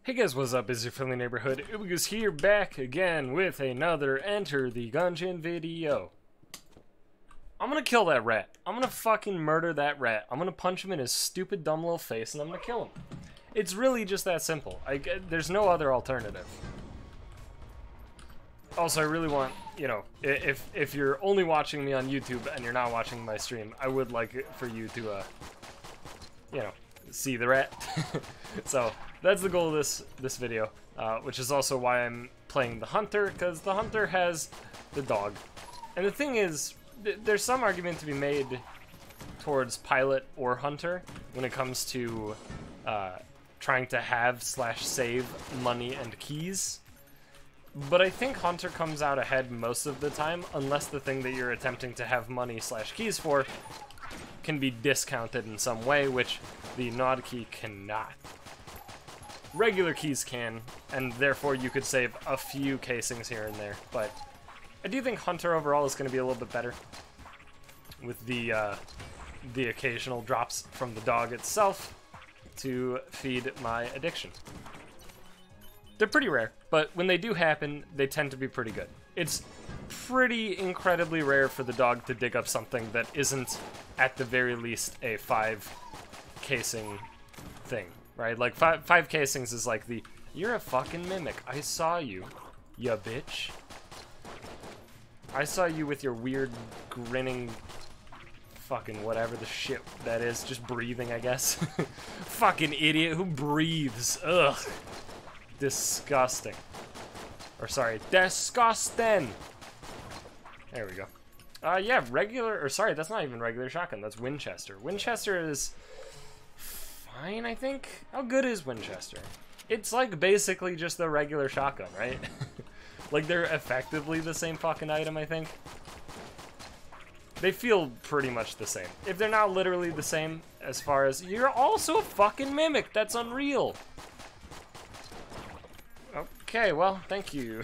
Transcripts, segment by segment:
Hey guys, what's up? It's your friendly neighborhood UberGoose here, back again with another Enter the Gungeon video. I'm gonna kill that rat. I'm gonna fucking murder that rat. I'm gonna punch him in his stupid dumb little face and I'm gonna kill him. It's really just that simple. There's no other alternative. Also, I really want, you know, if you're only watching me on YouTube and you're not watching my stream, I would like it for you to, you know, see the rat. So that's the goal of this video, which is also why I'm playing the hunter, because the hunter has the dog. And the thing is, there's some argument to be made towards pilot or hunter when it comes to trying to have / save money and keys. But I think hunter comes out ahead most of the time, unless the thing that you're attempting to have money / keys for can be discounted in some way, which the nod key cannot. Regular keys can, and therefore you could save a few casings here and there, but I do think hunter overall is going to be a little bit better with the occasional drops from the dog itself to feed my addiction. They're pretty rare, but when they do happen, they tend to be pretty good. It's pretty incredibly rare for the dog to dig up something that isn't, at the very least, a 5 casing thing, right? Like, five casings is like the, you're a fucking mimic, I saw you, ya bitch. I saw you with your weird, grinning, fucking whatever the shit that is, just breathing, I guess. Fucking idiot, who breathes? Ugh. Disgusting. Or sorry, disgusting. There we go. Yeah, regular, or sorry, that's not even regular shotgun, that's Winchester. Winchester is fine, I think. How good is Winchester? It's like basically just the regular shotgun, right? Like they're effectively the same fucking item, I think. They feel pretty much the same. If they're not literally the same, as far as, you're also a fucking mimic, that's unreal. Okay, well, thank you.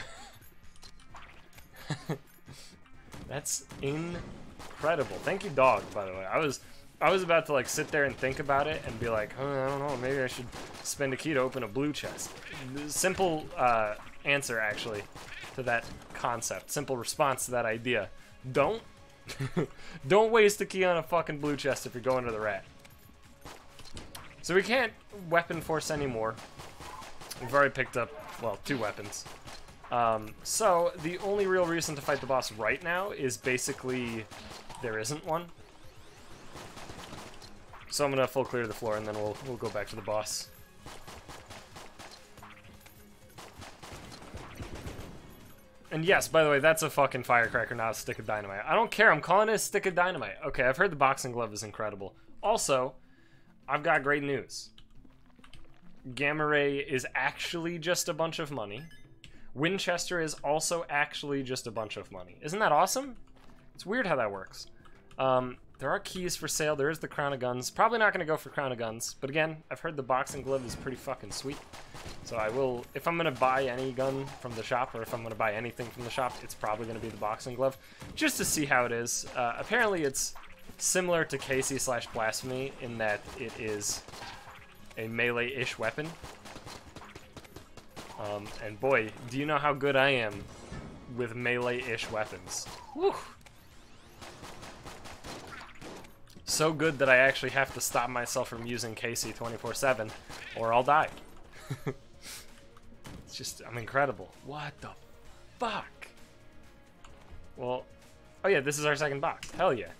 That's incredible. Thank you, dog, by the way. I was about to like sit there and think about it and be like, oh, I don't know, maybe I should spend a key to open a blue chest. Simple answer, actually, to that concept. Simple response to that idea. Don't. Don't waste a key on a fucking blue chest if you're going to the rat. So we can't weapon force anymore. We've already picked up, well, 2 weapons. So the only real reason to fight the boss right now is basically there isn't one. So I'm gonna full clear the floor and then we'll go back to the boss. And yes, by the way, that's a fucking firecracker, not a stick of dynamite. I don't care, I'm calling it a stick of dynamite. Okay, I've heard the boxing glove is incredible. Also, I've got great news. Gamma Ray is actually just a bunch of money. Winchester is also actually just a bunch of money. Isn't that awesome? It's weird how that works. There are keys for sale. There is the Crown of Guns. Probably not going to go for Crown of Guns. But again, I've heard the boxing glove is pretty fucking sweet. So I will, if I'm going to buy any gun from the shop, or if I'm going to buy anything from the shop, it's probably going to be the boxing glove. Just to see how it is. Apparently it's similar to Casey / Blasphemy in that it is a melee-ish weapon. And boy, do you know how good I am with melee-ish weapons. Woo! So good that I actually have to stop myself from using Casey 24/7, or I'll die. It's just, I'm incredible. What the fuck? Well, oh yeah, this is our second box. Hell yeah.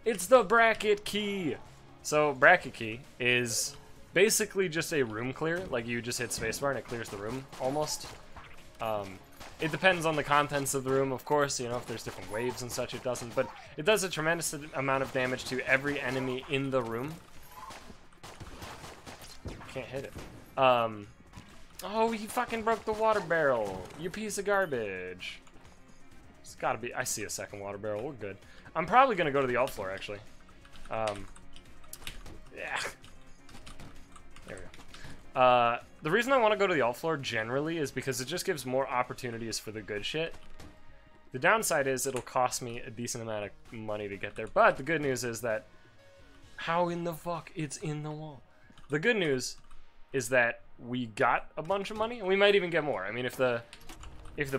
It's the bracket key! So, bracket key is basically just a room clear, like you just hit spacebar and it clears the room, almost. It depends on the contents of the room, of course, you know, if there's different waves and such, it doesn't, but it does a tremendous amount of damage to every enemy in the room. Can't hit it. Oh, he fucking broke the water barrel, you piece of garbage. It's gotta be, I see a second water barrel, we're good. I'm probably gonna go to the alt floor, actually. Yeah. There we go. The reason I want to go to the alt floor generally is because it just gives more opportunities for the good shit. The downside is it'll cost me a decent amount of money to get there, but the good news is that how in the fuck it's in the wall. The good news is that we got a bunch of money, and we might even get more. I mean, if the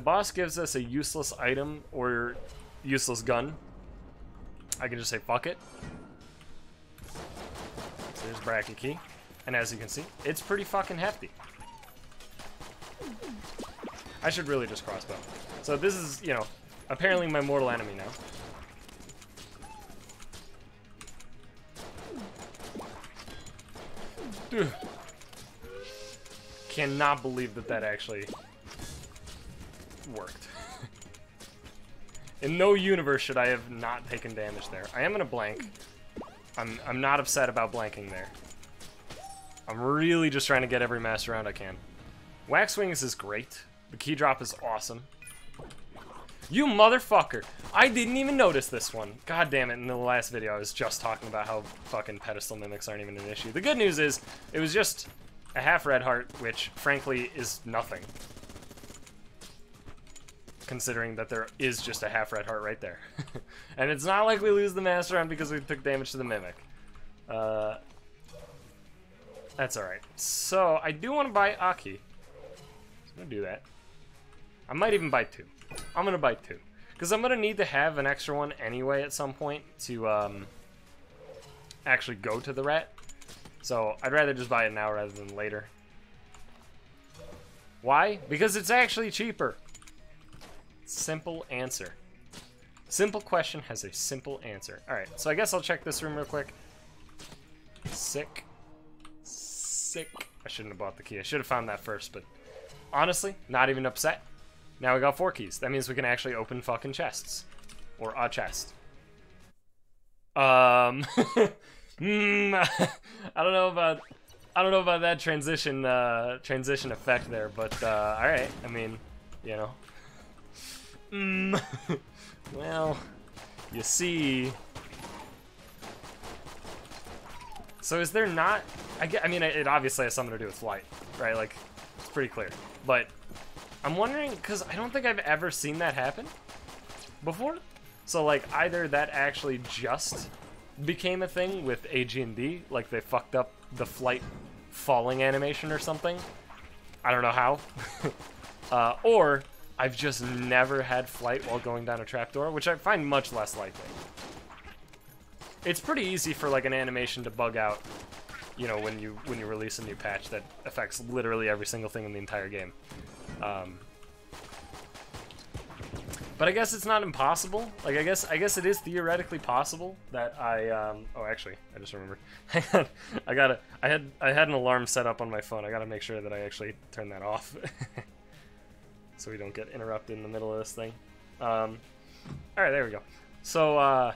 boss gives us a useless item or useless gun, I can just say fuck it. So there's bracket key, and as you can see, it's pretty fucking hefty. I should really just crossbow. So this is, you know, apparently my mortal enemy now. Ugh. Cannot believe that that actually worked. In no universe should I have not taken damage there. I am gonna blank. I'm not upset about blanking there. I'm really just trying to get every master round I can. Wax Wings is great. The key drop is awesome. You motherfucker! I didn't even notice this one. God damn it, in the last video I was just talking about how fucking pedestal mimics aren't even an issue. The good news is, it was just a half red heart, which frankly is nothing. Considering that there is just a half red heart right there. And it's not like we lose the master round because we took damage to the mimic. That's alright. So, I do want to buy Aki. So I'm gonna do that. I might even buy 2. I'm gonna buy 2. Because I'm gonna need to have an extra one anyway at some point to actually go to the rat. So I'd rather just buy it now rather than later. Why? Because it's actually cheaper. Simple answer. Simple question has a simple answer. Alright, so I guess I'll check this room real quick. Sick. Sick. I shouldn't have bought the key. I should have found that first, but honestly, not even upset. Now we got 4 keys. That means we can actually open fucking chests. Or a chest. I don't know about that transition effect there, but alright. I mean, you know. Well, you see. So is there not I mean it obviously has something to do with flight, right? Like it's pretty clear. But I'm wondering, because I don't think I've ever seen that happen before. So, like, either that actually just became a thing with ag&d, like they fucked up the flight falling animation or something. I don't know how. Or I've just never had flight while going down a trapdoor, which I find much less likely. It's pretty easy for, like, an animation to bug out, you know, when you release a new patch that affects literally every single thing in the entire game. But I guess it's not impossible. Like I guess it is theoretically possible that I oh actually I just remembered. I had an alarm set up on my phone. I gotta make sure that I actually turn that off. So we don't get interrupted in the middle of this thing. Alright, there we go. So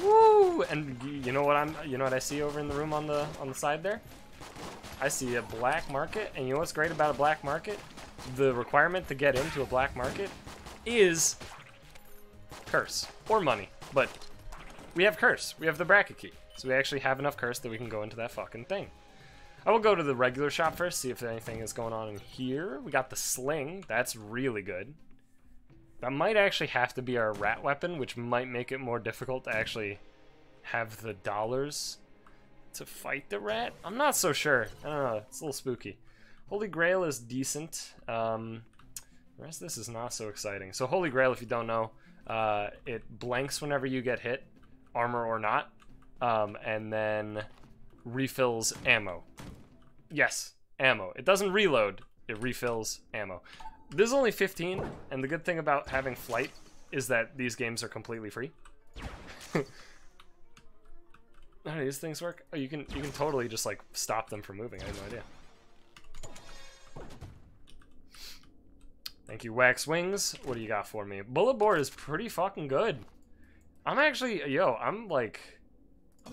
woo! And you know what I see over in the room on the side there? I see a black market, and you know what's great about a black market? The requirement to get into a black market is curse or money, but we have curse. We have the bracket key, so we actually have enough curse that we can go into that fucking thing. I will go to the regular shop first, see if anything is going on in here. We got the sling. That's really good. That might actually have to be our rat weapon, which might make it more difficult to actually have the dollars to fight the rat? I'm not so sure. I don't know. It's a little spooky. Holy Grail is decent. The rest of this is not so exciting. So Holy Grail, if you don't know, it blanks whenever you get hit, armor or not, and then refills ammo. Yes, ammo. It doesn't reload. It refills ammo. This is only 15, and the good thing about having flight is that these games are completely free. How do these things work? Oh, you can totally just like stop them from moving. I had no idea. Thank you, Wax Wings. What do you got for me? Bullet Board is pretty fucking good. I'm actually, I'm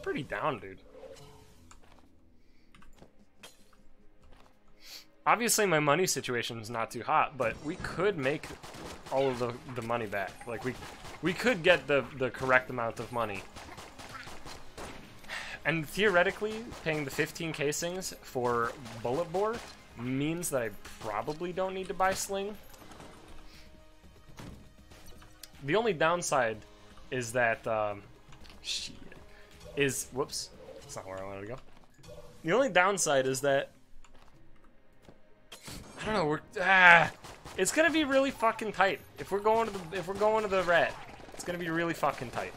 pretty down, dude. Obviously, my money situation is not too hot, but we could make all of the money back. Like we could get the correct amount of money. And theoretically, paying the 15 casings for Bullet Bore means that I probably don't need to buy Sling. The only downside is that, whoops, that's not where I wanted to go. The only downside is that I don't know. It's gonna be really fucking tight if we're going to the rat. It's gonna be really fucking tight.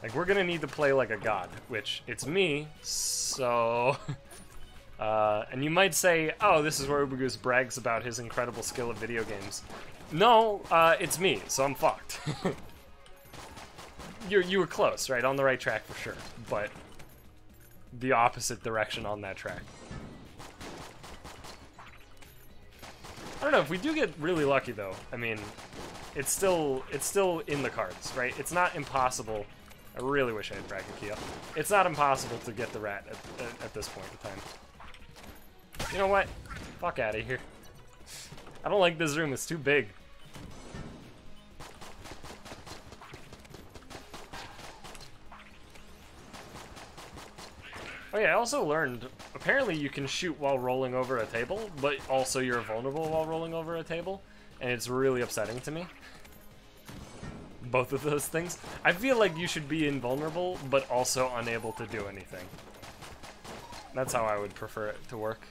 Like, we're gonna need to play like a god, which it's me. So, and you might say, oh, this is where UberGoose brags about his incredible skill at video games. No, it's me, so I'm fucked. You were close, right? On the right track for sure, but the opposite direction on that track. I don't know, if we do get really lucky though, I mean, it's still in the cards, right? It's not impossible. I really wish I had bracket key up. It's not impossible to get the rat at this point in time. You know what? Fuck out of here. I don't like this room, it's too big. Oh yeah, I also learned, apparently you can shoot while rolling over a table, but also you're vulnerable while rolling over a table, and it's really upsetting to me. Both of those things. I feel like you should be invulnerable, but also unable to do anything. That's how I would prefer it to work.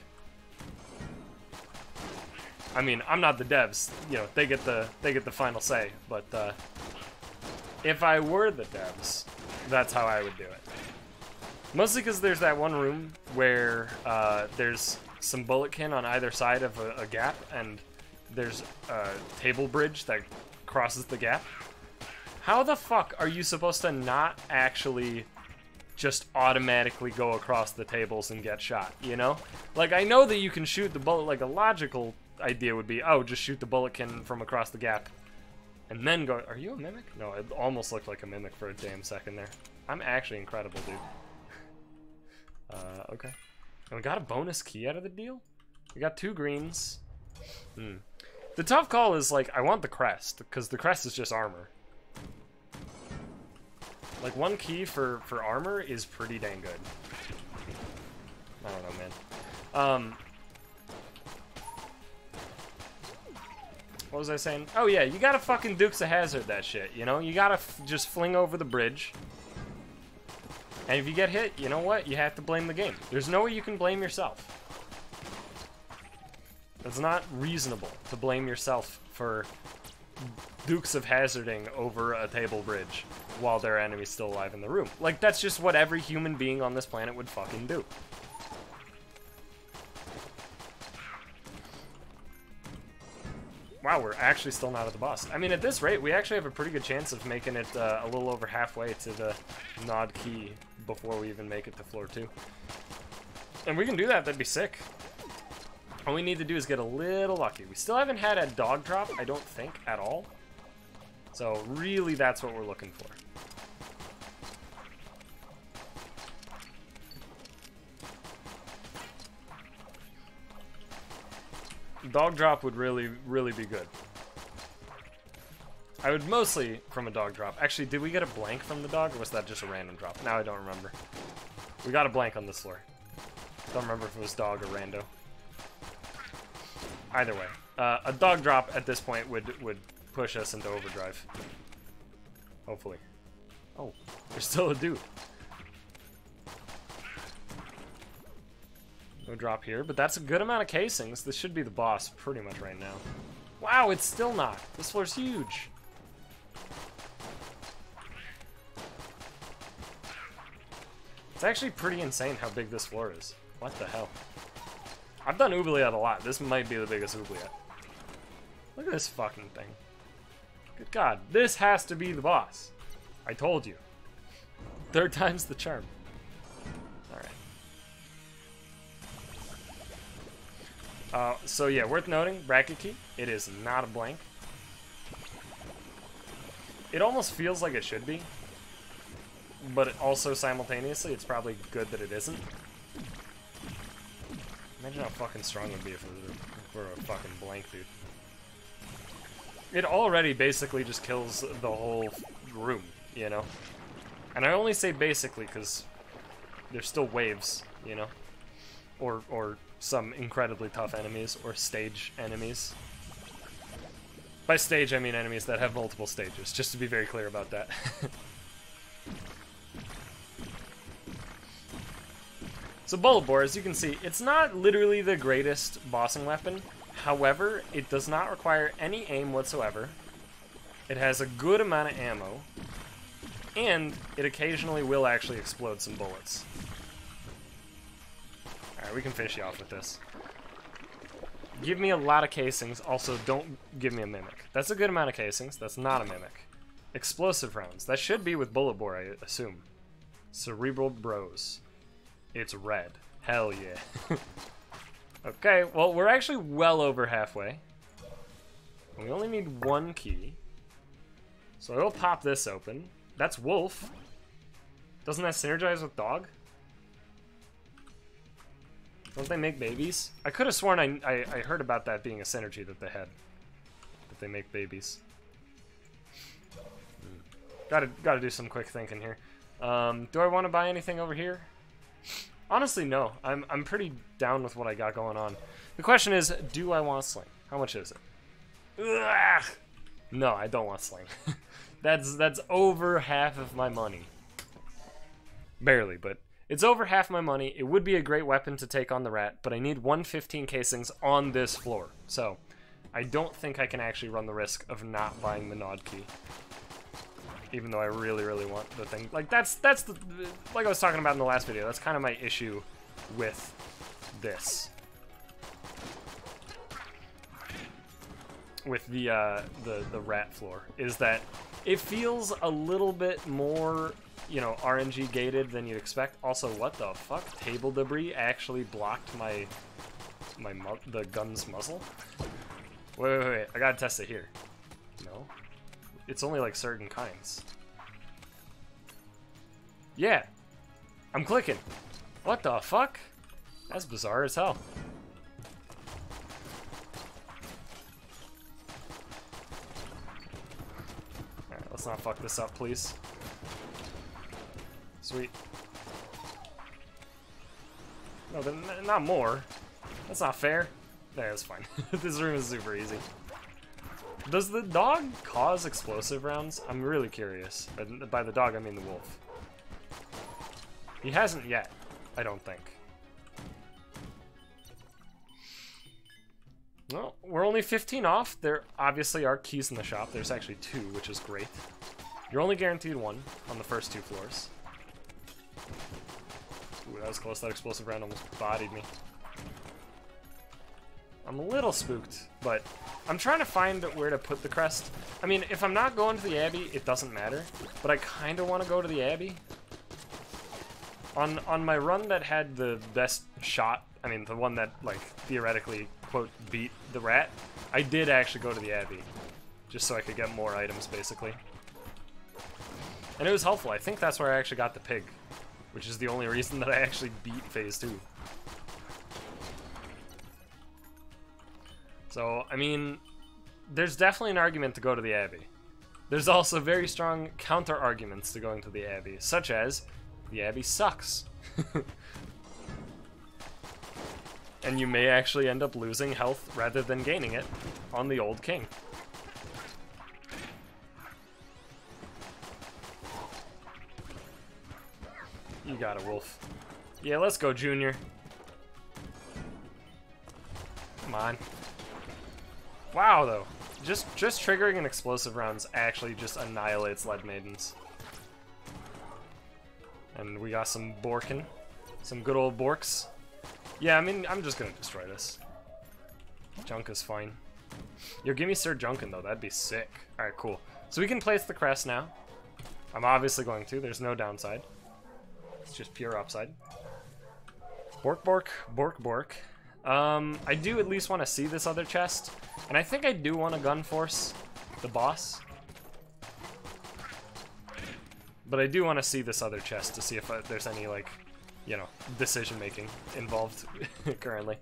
I mean, I'm not the devs, you know, they get the final say, but if I were the devs, that's how I would do it. Mostly because there's that one room where there's some bulletkin on either side of a gap, and there's a table bridge that crosses the gap. How the fuck are you supposed to not actually just automatically go across the tables and get shot, you know? Like, I know that you can shoot the bullet, like a logical idea would be, oh, just shoot the bulletkin from across the gap and then go. Are you a mimic? No, it almost looked like a mimic for a damn second there. I'm actually incredible, dude. Okay. And we got a bonus key out of the deal? We got 2 greens. The tough call is, like, I want the crest, because the crest is just armor. Like, 1 key for armor is pretty dang good. I don't know, man. What was I saying? Oh, yeah, you gotta fucking Dukes of Hazzard that shit, you know? You gotta just fling over the bridge. And if you get hit, you know what? You have to blame the game. There's no way you can blame yourself. It's not reasonable to blame yourself for Dukes of Hazarding over a table bridge while there are enemies still alive in the room. Like, that's just what every human being on this planet would fucking do. Wow, we're actually still not at the boss. I mean, at this rate, we actually have a pretty good chance of making it a little over halfway to the nod key before we even make it to floor 2. And we can do that, that'd be sick. All we need to do is get a little lucky. We still haven't had a dog drop, I don't think, at all. So, really, that's what we're looking for. Dog drop would really, really be good. I would mostly from a dog drop. Actually, did we get a blank from the dog, or was that just a random drop? Now I don't remember. We got a blank on this floor. Don't remember if it was dog or rando. Either way, a dog drop at this point would push us into overdrive. Hopefully. Oh, there's still a dude. No drop here, but that's a good amount of casings. This should be the boss pretty much right now. Wow, it's still not. This floor's huge. It's actually pretty insane how big this floor is. What the hell? I've done oubliette a lot. This might be the biggest oubliette. Look at this fucking thing. Good God, this has to be the boss. I told you. 3rd time's the charm. Alright. So yeah, worth noting, bracket key. It is not a blank. It almost feels like it should be. But it also simultaneously, it's probably good that it isn't. Imagine how fucking strong it would be if it were a fucking blank, dude. It already basically just kills the whole room, you know? And I only say basically because there's still waves, you know? Or some incredibly tough enemies, or stage enemies. By stage, I mean enemies that have multiple stages, just to be very clear about that. So bullet bore, as you can see, it's not literally the greatest bossing weapon. However, it does not require any aim whatsoever. It has a good amount of ammo. And it occasionally will actually explode some bullets. Alright, we can finish you off with this. Give me a lot of casings. Also, don't give me a mimic. That's a good amount of casings. That's not a mimic. Explosive rounds. That should be with bullet bore, I assume. Cerebral bros. It's red. Hell yeah. Okay, well, we're actually well over halfway. And we only need one key. So I'll pop this open. That's wolf. Doesn't that synergize with dog? Don't they make babies? I could have sworn I heard about that being a synergy that they had. That they make babies. Gotta do some quick thinking here. Do I want to buy anything over here? Honestly, no. I'm pretty down with what I got going on. The question is, do I want sling? How much is it? Ugh! No, I don't want sling. That's over half of my money. Barely, but it's over half my money. It would be a great weapon to take on the rat, but I need 115 casings on this floor. So, I don't think I can actually run the risk of not buying the Nod key. Even though I really, really want the thing. Like, that's the, like I was talking about in the last video, that's kind of my issue with this. With the rat floor, is that it feels a little bit more, you know, RNG gated than you'd expect. Also, what the fuck? Table debris actually blocked the gun's muzzle? Wait, I gotta test it here. No? It's only like certain kinds. Yeah! I'm clicking! What the fuck? That's bizarre as hell. Alright, let's not fuck this up, please. Sweet. No, then not more. That's not fair. There, that's fine. This room is super easy. Does the dog cause explosive rounds? I'm really curious. And by the dog, I mean the wolf. He hasn't yet, I don't think. Well, we're only 15 off. There obviously are keys in the shop. There's actually 2, which is great. You're only guaranteed 1 on the first 2 floors. Ooh, that was close. That explosive round almost bodied me. I'm a little spooked, but I'm trying to find where to put the crest. I mean, if I'm not going to the Abbey, it doesn't matter, but I kind of want to go to the Abbey. On my run that had the best shot, I mean, the one that, like, theoretically, quote, beat the rat, I did actually go to the Abbey, just so I could get more items, basically. And it was helpful. I think that's where I actually got the pig, which is the only reason that I actually beat Phase 2. So, I mean, there's definitely an argument to go to the Abbey. There's also very strong counter-arguments to going to the Abbey, such as, the Abbey sucks. And you may actually end up losing health rather than gaining it on the old king. You got a wolf. Yeah, let's go, Junior. Come on. Wow, though. Just triggering an explosive rounds actually just annihilates Lead Maidens. And we got some Borkin. Some good old Borks. Yeah, I mean, I'm just gonna destroy this. Junk is fine. Yo, give me Sir Junkin, though. That'd be sick. Alright, cool. So we can place the crest now. I'm obviously going to. There's no downside. It's just pure upside. Bork, bork, bork, bork. I do at least want to see this other chest. And I think I do want to gun force the boss. But I do want to see this other chest to see if there's any, like, you know, decision-making involved currently.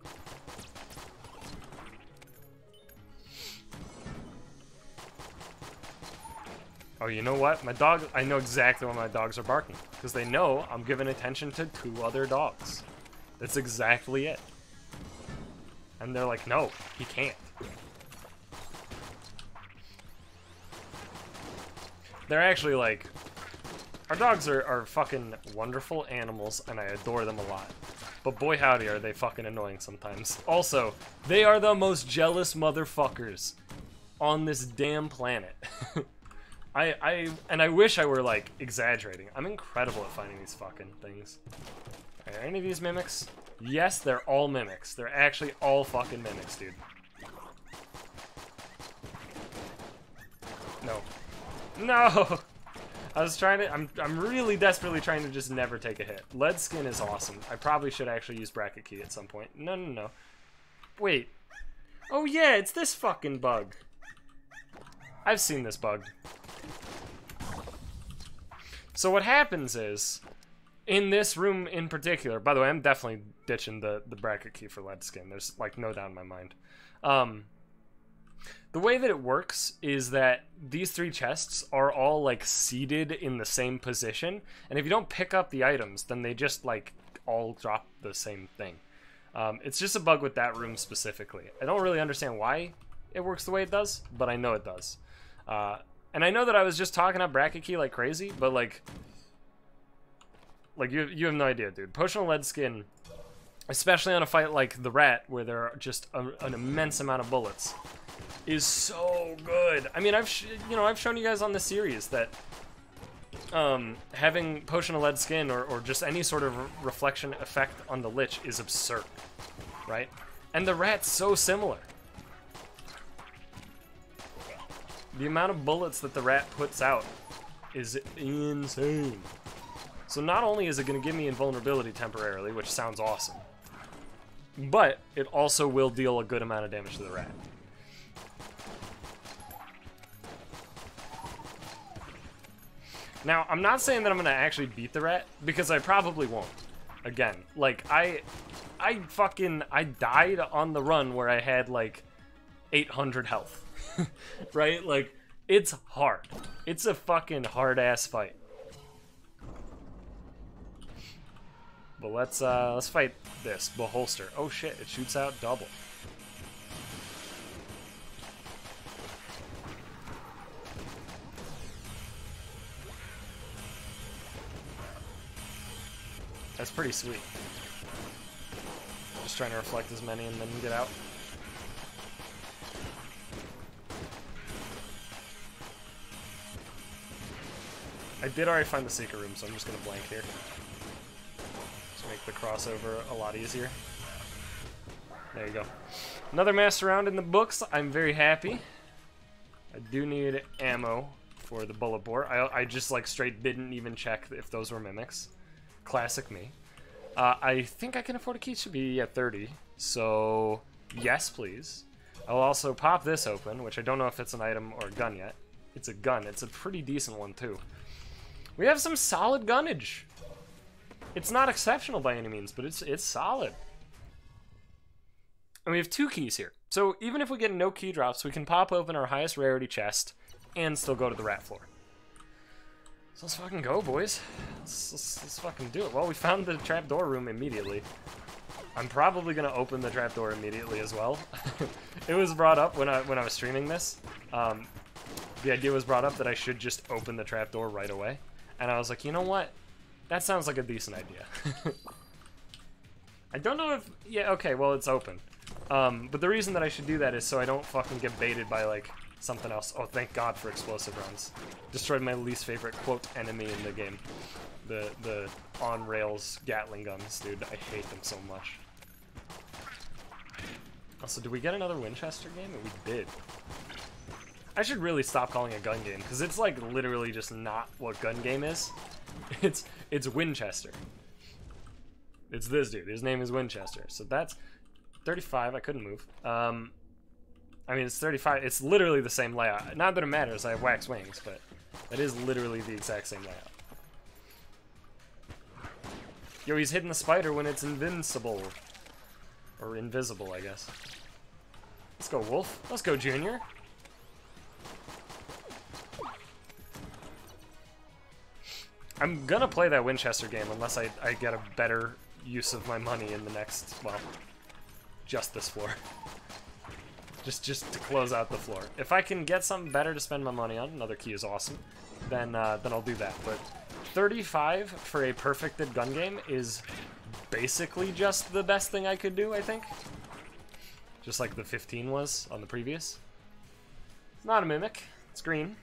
Oh, you know what? My dog, I know exactly why my dogs are barking. Because they know I'm giving attention to 2 other dogs. That's exactly it. And they're like, no, he can't. They're actually like, Our dogs are fucking wonderful animals, and I adore them a lot. But boy howdy are they fucking annoying sometimes. Also, they are the most jealous motherfuckers on this damn planet. I wish I were, like, exaggerating. I'm incredible at finding these fucking things. Are any of these mimics? Yes, they're all mimics. They're actually all fucking mimics, dude. No. No! I was trying to, I'm really desperately trying to just never take a hit. Lead skin is awesome. I probably should actually use bracket key at some point. No, no, no. Wait. Oh yeah, it's this fucking bug. I've seen this bug. So what happens is, in this room in particular, by the way, I'm definitely ditching the bracket key for lead skin. There's, like, no doubt in my mind. The way that it works is that these 3 chests are all, like, seated in the same position, and if you don't pick up the items, then they just, like, all drop the same thing. It's just a bug with that room specifically. I don't really understand why it works the way it does, but I know it does. And I know that I was just talking up bracket key like crazy, but, like you have no idea, dude. Potion of lead skin, especially on a fight like the rat, where there are just an immense amount of bullets, is so good. I mean, I've shown you guys on the series that having potion of lead skin or just any sort of reflection effect on the lich is absurd, right? And the rat's so similar. The amount of bullets that the rat puts out is insane. So not only is it going to give me invulnerability temporarily, which sounds awesome, but it also will deal a good amount of damage to the rat. Now, I'm not saying that I'm going to actually beat the rat, because I probably won't. Again, like, I died on the run where I had, like, 800 health. Right? Like, it's hard. It's a fucking hard-ass fight. But let's fight this beholster. Oh shit, it shoots out double. That's pretty sweet. Just trying to reflect as many and then get out. I did already find the secret room, so I'm just gonna blank here. Just make the crossover a lot easier. There you go. Another master round in the books. I'm very happy. I do need ammo for the bullet bore. I just, like, straight didn't even check if those were mimics. Classic me. I think I can afford a key. Should be at 30. So, yes, please. I'll also pop this open, which I don't know if it's an item or a gun yet. It's a gun. It's a pretty decent one, too. We have some solid gunnage. It's not exceptional by any means, but it's solid. And we have 2 keys here. So even if we get no key drops, we can pop open our highest rarity chest and still go to the rat floor. So let's fucking go, boys. Let's fucking do it. Well, we found the trapdoor room immediately. I'm probably gonna open the trapdoor immediately as well. It was brought up when I was streaming this. The idea was brought up that I should just open the trapdoor right away. And I was like, you know what? That sounds like a decent idea. I don't know if... Yeah, okay, well, it's open. But the reason that I should do that is so I don't fucking get baited by, like, something else. Oh, thank God for explosive rounds. Destroyed my least favorite, quote, enemy in the game. The on-rails Gatling guns, dude. I hate them so much. Also, did we get another Winchester game? We did. I should really stop calling it gun game, because it's, like, literally just not what gun game is. It's Winchester. It's this dude. His name is Winchester. So that's 35. I couldn't move. I mean, it's 35. It's literally the same layout. Not that it matters. I have wax wings, but that is literally the exact same layout. Yo, he's hitting the spider when it's invincible. Or invisible, I guess. Let's go, Wolf. Let's go, Junior. I'm gonna play that Winchester game unless I get a better use of my money in the next, well, just this floor. just to close out the floor. If I can get something better to spend my money on, another key is awesome, then I'll do that. But 35 for a perfected gun game is basically just the best thing I could do, I think. Just like the 15 was on the previous. It's not a mimic. It's green.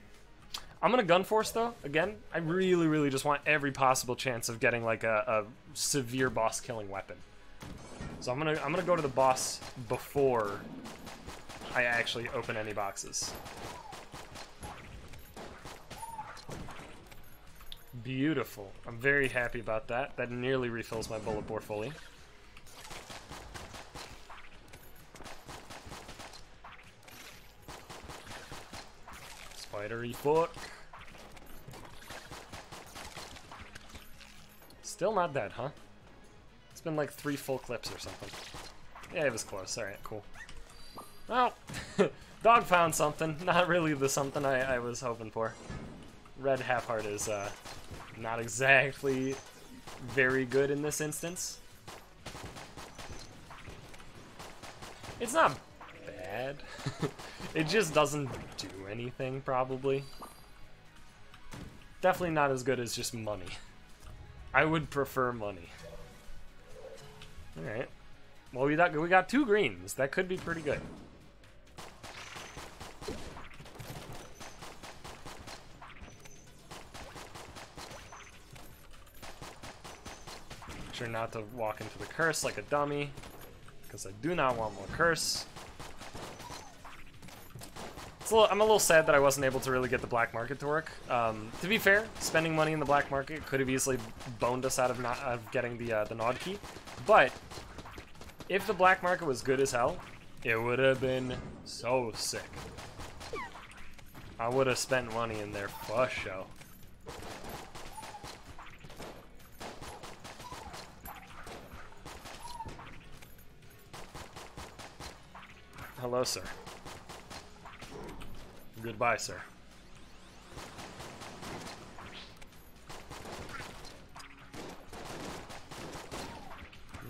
I'm gonna gun force though. Again, I really, really just want every possible chance of getting like a severe boss killing weapon. So I'm gonna go to the boss before I actually open any boxes. Beautiful. I'm very happy about that. That nearly refills my bullet portfolio. Spidery foot. Still not dead, huh? It's been like 3 full clips or something. Yeah, it was close. Alright, cool. Well, dog found something. Not really the something I was hoping for. Red half heart is not exactly very good in this instance. It's not bad. It just doesn't do anything, probably. Definitely not as good as just money. I would prefer money. Alright. Well, we got 2 greens. That could be pretty good. Make sure not to walk into the curse like a dummy, because I do not want more curse. I'm a little sad that I wasn't able to really get the black market to work. To be fair, spending money in the black market could have easily boned us out of getting the Nod key. But if the black market was good as hell, it would have been so sick. I would have spent money in there for sure. Hello, sir. Goodbye, sir.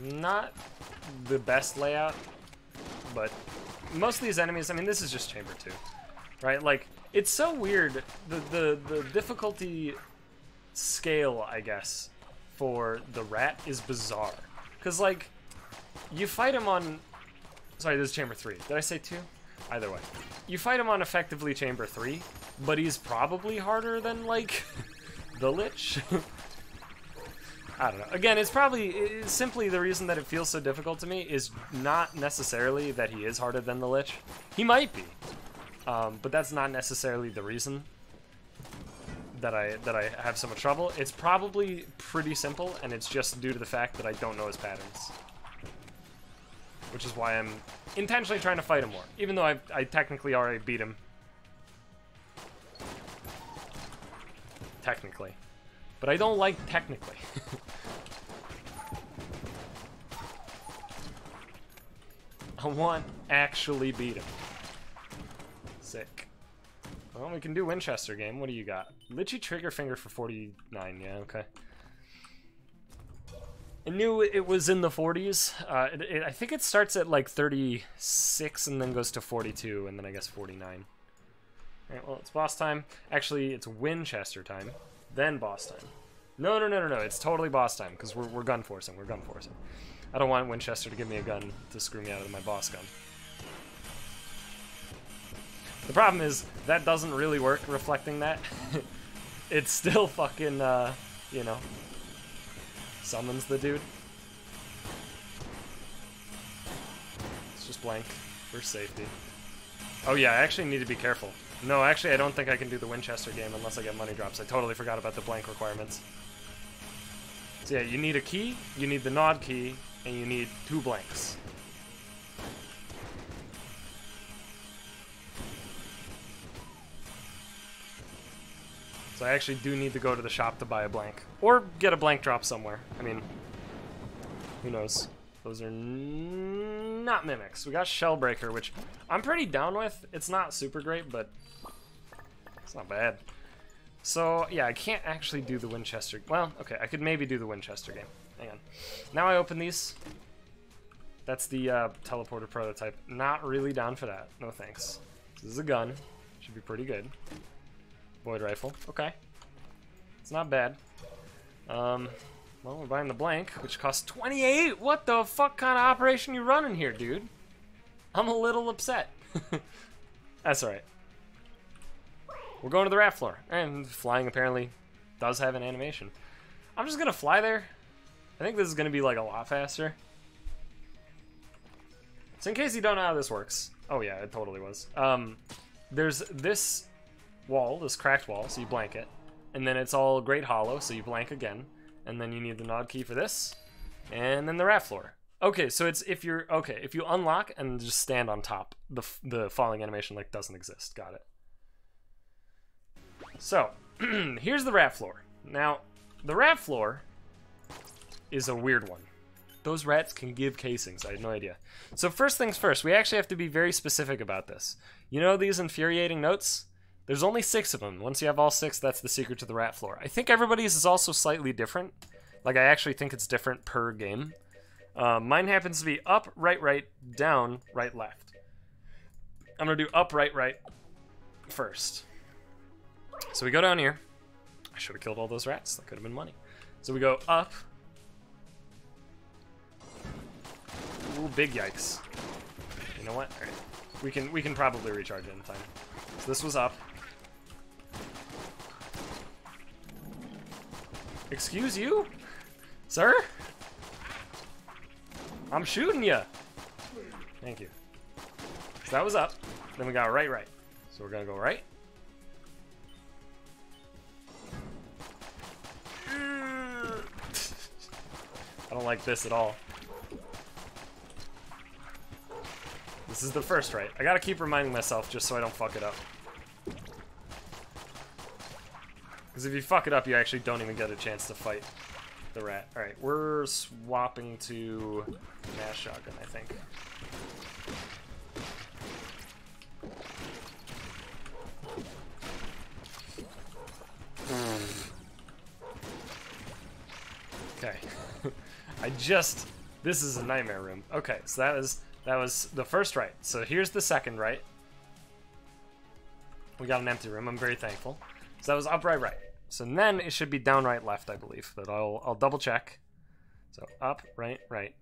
Not the best layout, but most of these enemies, I mean, this is just Chamber 2, right? Like, it's so weird. The difficulty scale, I guess, for the rat is bizarre. Because, like, you fight him on... Sorry, this is Chamber 3. Did I say 2? Either way. You fight him on effectively Chamber 3, but he's probably harder than, like, the Lich. I don't know. Again, it's simply the reason that it feels so difficult to me is not necessarily that he is harder than the Lich. He might be, but that's not necessarily the reason that I have so much trouble. It's probably pretty simple, and it's just due to the fact that I don't know his patterns. Which is why I'm intentionally trying to fight him more, even though I technically already beat him. Technically. But I don't like technically. I want actually beat him. Sick. Well, we can do Winchester game. What do you got? Lichy trigger finger for 49. Yeah, okay. I knew it was in the 40s. I think it starts at like 36 and then goes to 42 and then I guess 49. Alright, well, it's boss time. Actually, it's Winchester time, then boss time. No. It's totally boss time because we're gun forcing. We're gun forcing. I don't want Winchester to give me a gun to screw me out of my boss gun. The problem is that doesn't really work reflecting that. It's still fucking, you know, summons the dude. It's just blank for safety. Oh yeah, I actually need to be careful. No, actually I don't think I can do the Winchester game unless I get money drops. I totally forgot about the blank requirements. So yeah, you need a key, you need the Nod key, and you need 2 blanks. So I actually do need to go to the shop to buy a blank. Or get a blank drop somewhere. I mean, who knows? Those are not mimics. We got Shellbreaker, which I'm pretty down with. It's not super great, but it's not bad. So, yeah, I can't actually do the Winchester. Well, okay, I could maybe do the Winchester game. Hang on. Now I open these. That's the teleporter prototype. Not really down for that. No thanks. This is a gun. Should be pretty good. Void rifle. Okay. It's not bad. Well, we're buying the blank, which costs 28. What the fuck kind of operation you running here, dude? I'm a little upset. That's alright. We're going to the rat floor. And flying apparently does have an animation. I'm just gonna fly there. I think this is gonna be like a lot faster. So in case you don't know how this works. Oh yeah, it totally was. There's this wall, this cracked wall, so you blank it. And then it's all great hollow, so you blank again. And then you need the nod key for this. And then the rat floor. Okay, so it's if you unlock and just stand on top, the falling animation like doesn't exist. Got it. So, here's the rat floor. Now, the rat floor is a weird one. Those rats can give casings. I had no idea. So first things first, we actually have to be very specific about this. You know these infuriating notes? There's only 6 of them. Once you have all 6, that's the secret to the rat floor. I think everybody's is also slightly different. Like, I actually think it's different per game. Mine happens to be up, right, right, down, right, left. I'm gonna do up, right, right first. So we go down here. I should have killed all those rats. That could have been money. So we go up. Ooh, big yikes. You know what? All right. We can probably recharge it in time. So this was up. Excuse you? Sir? I'm shooting you. Thank you. So that was up. Then we got right, right. So we're gonna go right. I don't like this at all. This is the first right. I gotta keep reminding myself just so I don't fuck it up. Because if you fuck it up, you actually don't even get a chance to fight the rat. Alright, we're swapping to mass shotgun, I think. Okay. This is a nightmare room. Okay, so that was the first right. So here's the second right. We got an empty room. I'm very thankful. So that was up, right, right. So then it should be down, right, left, I believe. But I'll double check. So up, right, right,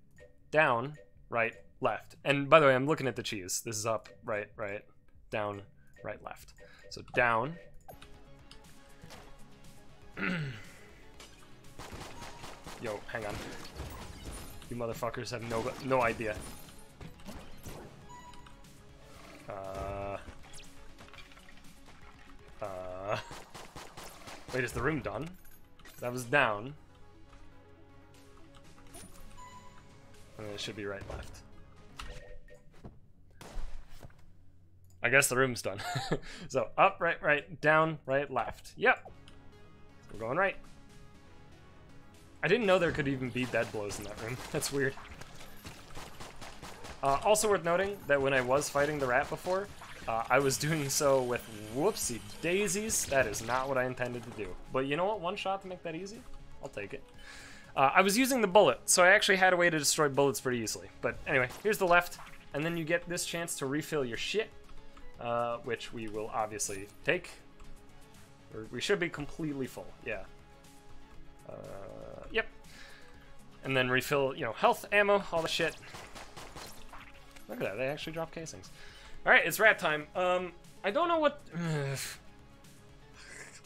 down, right, left. And by the way, I'm looking at the cheese. This is up, right, right, down, right, left. So down. Yo, hang on. You motherfuckers have no idea. Wait, is the room done? That was down. And then it should be right, left. I guess the room's done. So up, right, right, down, right, left. Yep. We're going right. I didn't know there could even be bed blows in that room. That's weird. Also worth noting that when I was fighting the rat before, I was doing so with whoopsie daisies. That is not what I intended to do. But you know what? One shot to make that easy? I'll take it. I was using the bullet, so I actually had a way to destroy bullets pretty easily. But anyway, here's the left, and then you get this chance to refill your shit, which we will obviously take. Or we should be completely full, yeah. Yep. And then refill, you know, health, ammo, all the shit. Look at that, they actually drop casings. Alright, it's rat time. I don't know what... I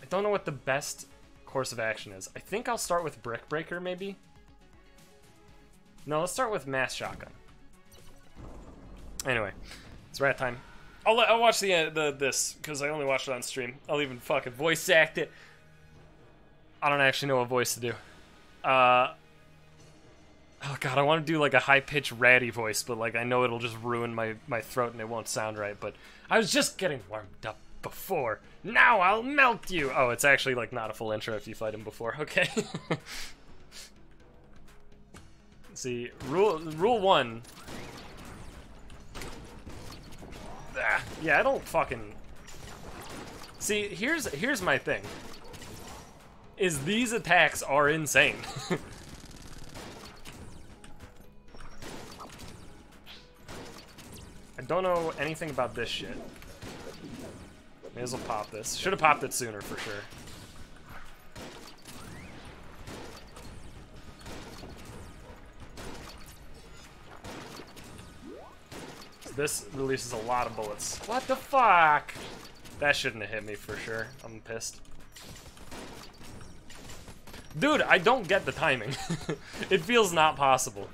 don't know what the best course of action is. I think I'll start with Brick Breaker, maybe? No, let's start with Mass Shotgun. Anyway, it's rat time. I'll watch this, because I only watched it on stream. I'll even fucking voice act it. I don't actually know what voice to do. Oh god, I want to do like a high-pitched ratty voice, but like I know it'll just ruin my throat and it won't sound right, but I was just getting warmed up before. Now I'll melt you! Oh, it's actually like not a full intro if you fight him before, okay. See, rule 1. Yeah, I don't fucking... See, here's my thing. Is these attacks are insane. I don't know anything about this shit. May as well pop this. Should have popped it sooner for sure. This releases a lot of bullets. What the fuck? That shouldn't have hit me for sure. I'm pissed. Dude, I don't get the timing. It feels not possible.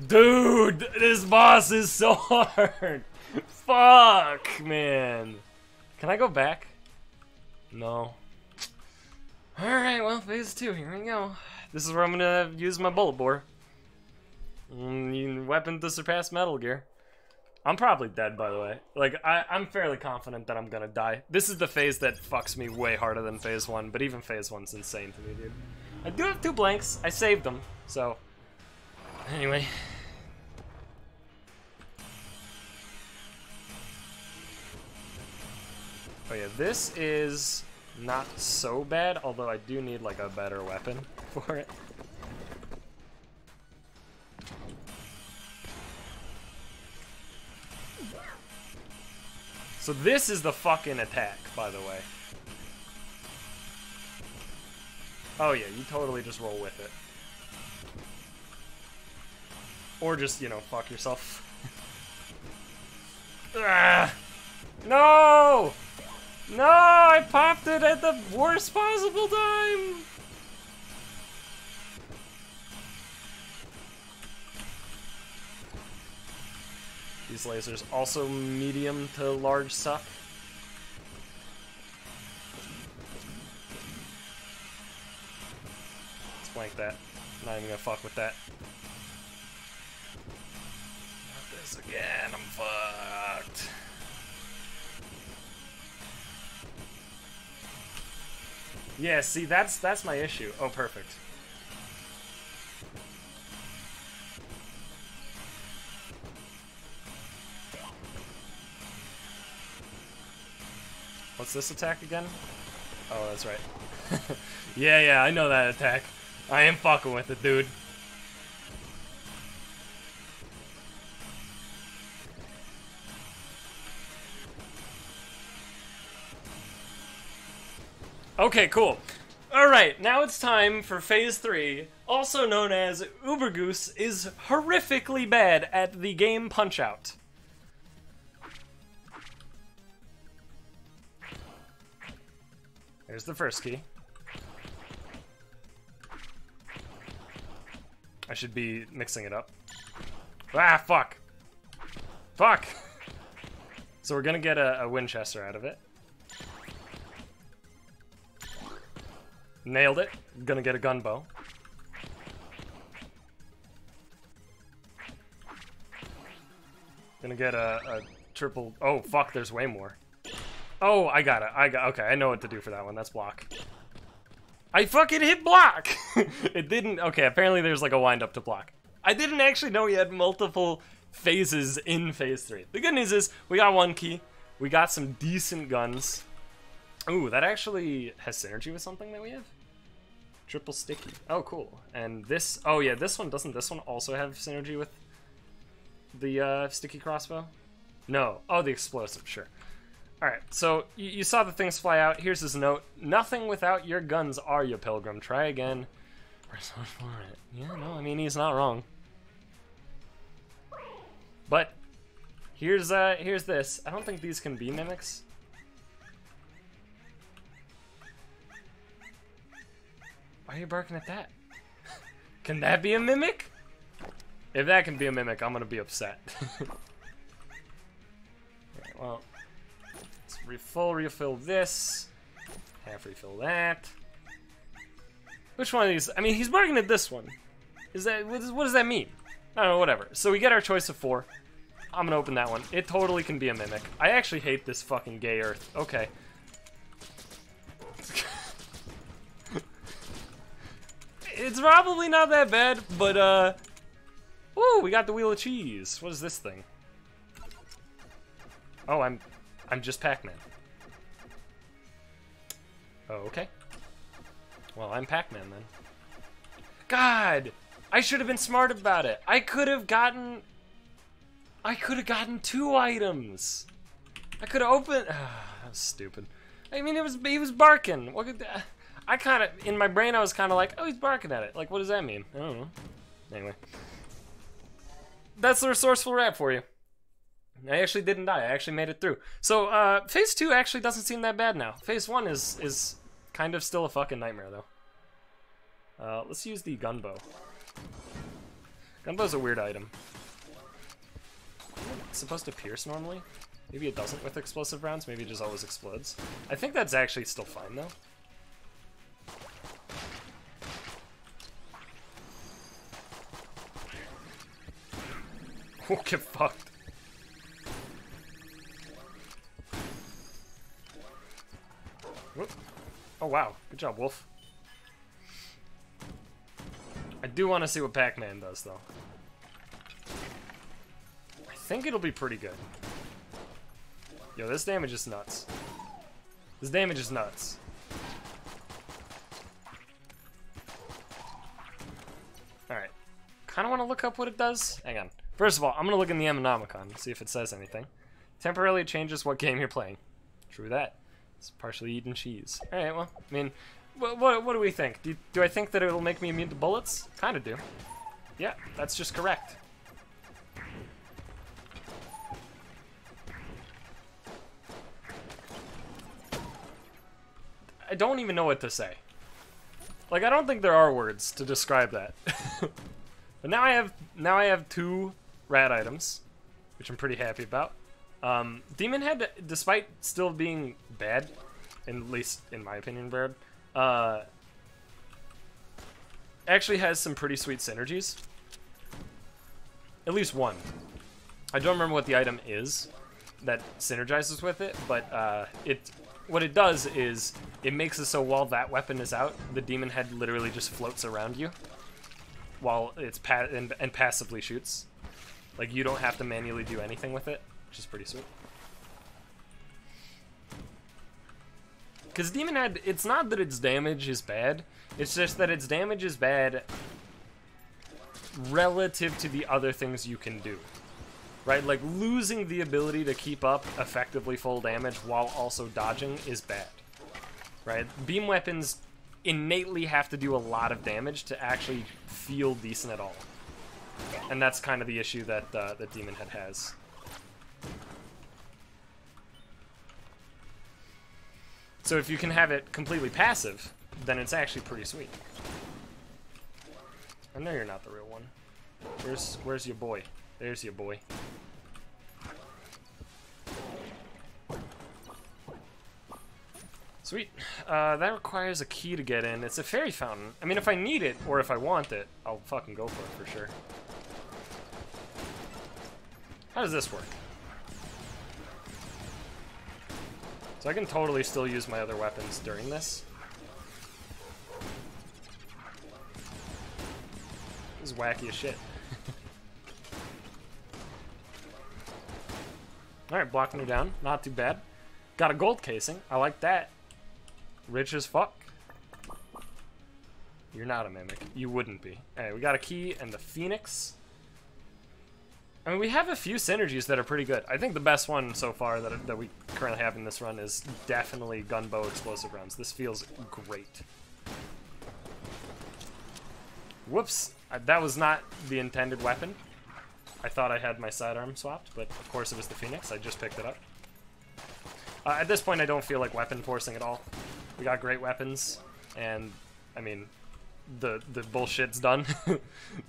Dude, this boss is so hard. Fuck, man. Can I go back? No. Alright, well, phase 2, here we go. This is where I'm gonna use my bullet bore. Weapon to surpass Metal Gear. I'm probably dead, by the way. Like, I'm fairly confident that I'm gonna die. This is the phase that fucks me way harder than phase 1, but even phase 1's insane to me, dude. I do have 2 blanks. I saved them, so... Anyway. Oh yeah, this is not so bad, although I do need like a better weapon for it. So this is the fucking attack, by the way. Oh yeah, you totally just roll with it. Or just, you know, fuck yourself. Ah! No! No! I popped it at the worst possible time! These lasers also medium to large suck. Let's blank that. Not even gonna fuck with that. Not this again, I'm fucked. Yeah, see, that's my issue. Oh, perfect. What's this attack again? Oh, that's right. Yeah, I know that attack. I am fucking with it, dude. Okay, cool. Alright, now it's time for Phase 3, also known as UberGoose is horrifically bad at the game Punch-Out. There's the first key. I should be mixing it up. Ah, fuck! Fuck! So we're gonna get a Winchester out of it. Nailed it. Gonna get a gun bow. Gonna get a triple... Oh, fuck, there's way more. Oh, I got it. Okay, I know what to do for that one. That's block. I fucking hit block! It didn't... Okay, apparently there's like a wind up to block. I didn't actually know you had multiple phases in phase 3. The good news is we got 1 key. We got some decent guns. Ooh, that actually has synergy with something that we have? Triple sticky. Oh, cool. And this... Oh, yeah, this one... Doesn't this one also have synergy with the sticky crossbow? No. Oh, the explosive, sure. Alright, so you saw the things fly out. Here's his note. Nothing without your guns are you, pilgrim. Try again. Press on for it. Yeah, no, I mean, he's not wrong. But here's this. I don't think these can be mimics. Why are you barking at that? Can that be a mimic? If that can be a mimic, I'm gonna be upset. Right, well, let's refill this. Half refill that. Which one of these? I mean, he's barking at this one. Is that what does that mean? I don't know, whatever. So we get our choice of 4. I'm gonna open that one. It totally can be a mimic. I actually hate this fucking gay earth. Okay. It's probably not that bad, but ooh, we got the wheel of cheese. What is this thing? Oh, I'm just Pac-Man. Oh, okay. Well, I'm Pac-Man then. God, I should have been smart about it. I could have gotten 2 items. I could have opened. That was stupid. I mean, he was barking. What could I kind of in my brain I was kind of like, oh, he's barking at it. Like, what does that mean? I don't know. Anyway. That's the resourceful rat for you. I actually didn't die. I actually made it through. So, Phase 2 actually doesn't seem that bad now. Phase 1 is kind of still a fucking nightmare, though. Let's use the gunbow. Gunbow's a weird item. It's supposed to pierce normally. Maybe it doesn't with explosive rounds. Maybe it just always explodes. I think that's actually still fine, though. Oh, get fucked. Whoop. Oh, wow. Good job, Wolf. I do want to see what Pac-Man does, though. I think it'll be pretty good. Yo, this damage is nuts. This damage is nuts. Alright. Kind of want to look up what it does. Hang on. First of all, I'm going to look in the Ammonomicon, see if it says anything. Temporarily changes what game you're playing. True that. It's partially eaten cheese. Alright, well, I mean, what do we think? Do I think that it'll make me immune to bullets? Kind of do. Yeah, that's just correct. I don't even know what to say. Like, I don't think there are words to describe that. But now I have 2 rat items, which I'm pretty happy about. Demon Head, despite still being bad, at least in my opinion, bad, actually has some pretty sweet synergies. At least one. I don't remember what the item is that synergizes with it, but what it does is it makes it so while that weapon is out, the Demon Head literally just floats around you while it's and passively shoots. Like, you don't have to manually do anything with it, which is pretty sweet. Because Demon Head, it's not that its damage is bad, it's just that its damage is bad relative to the other things you can do. Right? Like, losing the ability to keep up effectively full damage while also dodging is bad. Right? Beam weapons innately have to do a lot of damage to actually feel decent at all. And that's kind of the issue that that Demon Head has. So if you can have it completely passive, then it's actually pretty sweet. I know you're not the real one. Where's your boy? There's your boy. Sweet. That requires a key to get in. It's a fairy fountain. I mean, if I need it, or if I want it, I'll fucking go for it for sure. How does this work? So I can totally still use my other weapons during this. This is wacky as shit. Alright, blocking her down. Not too bad. Got a gold casing. I like that. Rich as fuck. You're not a mimic. You wouldn't be. Alright, we got a key and the Phoenix. I mean, we have a few synergies that are pretty good. I think the best one so far that we currently have in this run is definitely Gunbow explosive rounds. This feels great. Whoops. That was not the intended weapon. I thought I had my sidearm swapped, but of course it was the Phoenix. I just picked it up. At this point, I don't feel like weapon forcing at all. We got great weapons, and, I mean, the bullshit's done.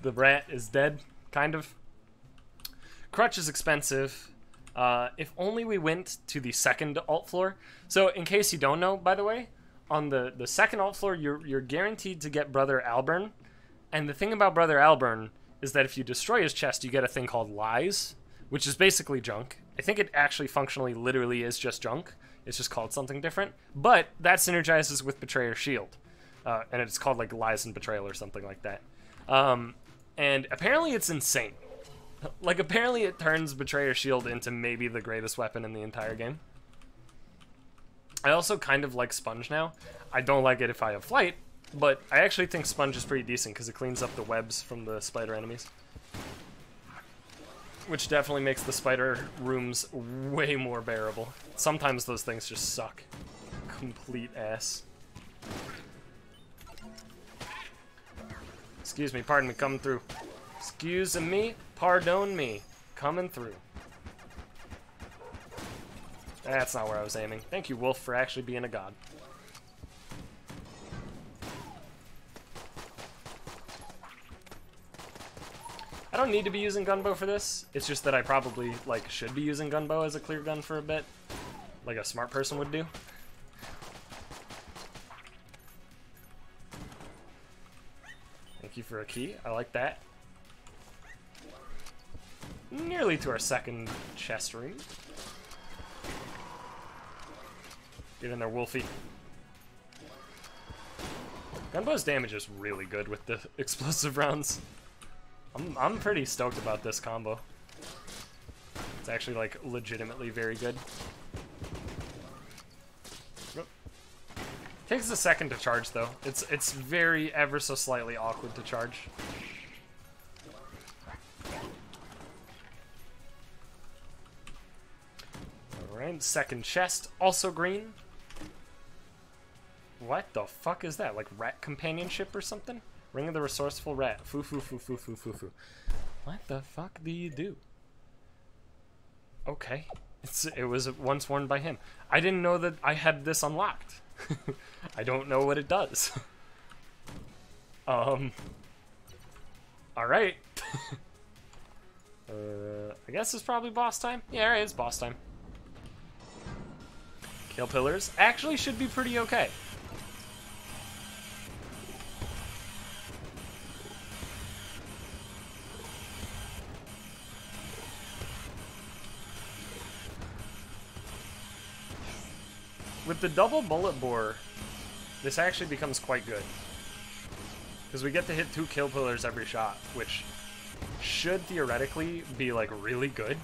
The rat is dead, kind of. Crutch is expensive. If only we went to the second alt floor. So, in case you don't know, by the way, on the second alt floor, you're guaranteed to get Brother Alburn. And the thing about Brother Alburn is that if you destroy his chest, you get a thing called Lies, which is basically junk. I think it actually functionally literally is just junk. It's just called something different. But that synergizes with Betrayer's Shield. And it's called like Lies and Betrayal or something like that. And apparently it's insane. Like, apparently it turns Betrayer's Shield into maybe the greatest weapon in the entire game. I also kind of like Sponge now. I don't like it if I have flight, but I actually think Sponge is pretty decent because it cleans up the webs from the spider enemies. Which definitely makes the spider rooms way more bearable. Sometimes those things just suck. Complete ass. Excuse me, pardon me, coming through. Excuse me, pardon me. Coming through. That's not where I was aiming. Thank you, Wolf, for actually being a god. I don't need to be using gunbow for this. It's just that I probably, like, should be using gunbow as a clear gun for a bit. Like a smart person would do. Thank you for a key. I like that. Nearly to our second chest room. Get in there, Wolfie. Gunbow's damage is really good with the explosive rounds. I'm pretty stoked about this combo. It's actually, like, legitimately very good. Takes a second to charge, though. It's very ever so slightly awkward to charge. Alright, second chest, also green. What the fuck is that? Like rat companionship or something? Ring of the Resourceful Rat. Foo foo foo foo foo foo foo. What the fuck do you do? Okay. It was once worn by him. I didn't know that I had this unlocked. I don't know what it does. Alright. I guess it's probably boss time. Yeah, alright, it's boss time. Kill pillars. Actually should be pretty okay. With the double bullet bore, this actually becomes quite good. Because we get to hit 2 kill pillars every shot, which should theoretically be, like, really good.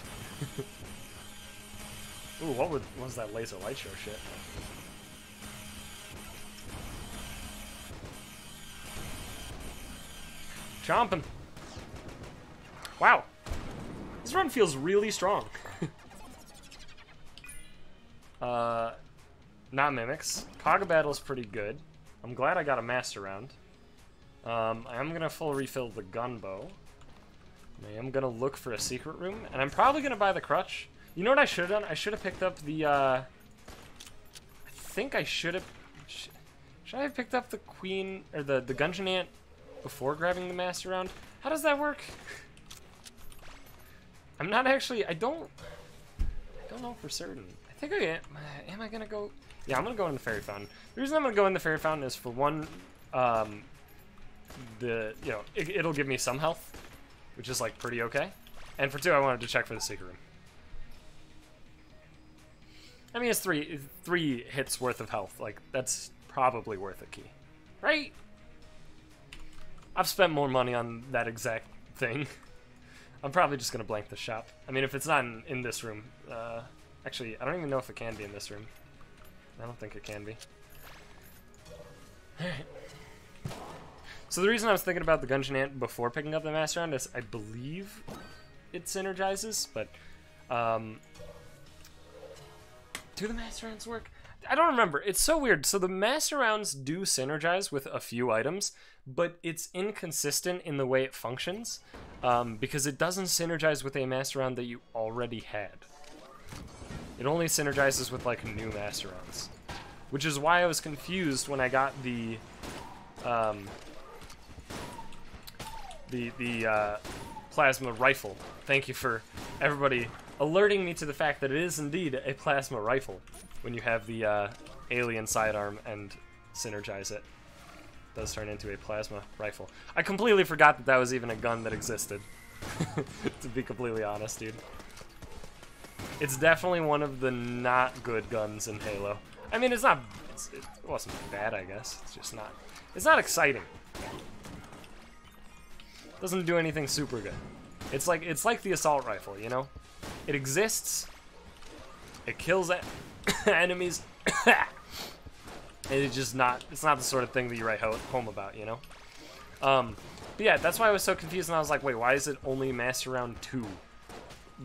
Ooh, what was that laser light show shit? Chomping. Wow. This run feels really strong. Not mimics. Kaga Battle's pretty good. I'm glad I got a master round. I am gonna full refill the gunbow. I am gonna look for a secret room, and I'm probably gonna buy the crutch. You know what I should have done? I should have picked up the, I think I should have... Should I have picked up the queen, or the Gungeon ant before grabbing the master round? How does that work? I'm not actually... I don't know for certain. I think I am I gonna go... Yeah, I'm gonna go in the fairy fountain. The reason I'm gonna go in the fairy fountain is for one, it'll give me some health, which is like pretty okay. And for two, I wanted to check for the secret room. I mean, it's three hits worth of health. Like, that's probably worth a key, right? I've spent more money on that exact thing. I'm probably just gonna blank the shop. I mean, if it's not in this room, actually, I don't even know if it can be in this room. I don't think it can be. Alright. So the reason I was thinking about the Gungeon ant before picking up the master round is I believe it synergizes, but do the master rounds work? I don't remember. It's so weird. So the master rounds do synergize with a few items, but it's inconsistent in the way it functions, because it doesn't synergize with a master round that you already had. It only synergizes with, like, new master rounds. Which is why I was confused when I got the plasma rifle. Thank you for everybody alerting me to the fact that it is indeed a plasma rifle when you have the alien sidearm and synergize it. It does turn into a plasma rifle. I completely forgot that that was even a gun that existed. To be completely honest, dude. It's definitely one of the not good guns in Halo. I mean, it wasn't bad, I guess. It's just not. It's not exciting. Doesn't do anything super good. It's like the assault rifle, you know? It exists. It kills enemies. And it's just not. It's not the sort of thing that you write home about, you know? But yeah, that's why I was so confused, and I was like, wait, why is it only Master Round 2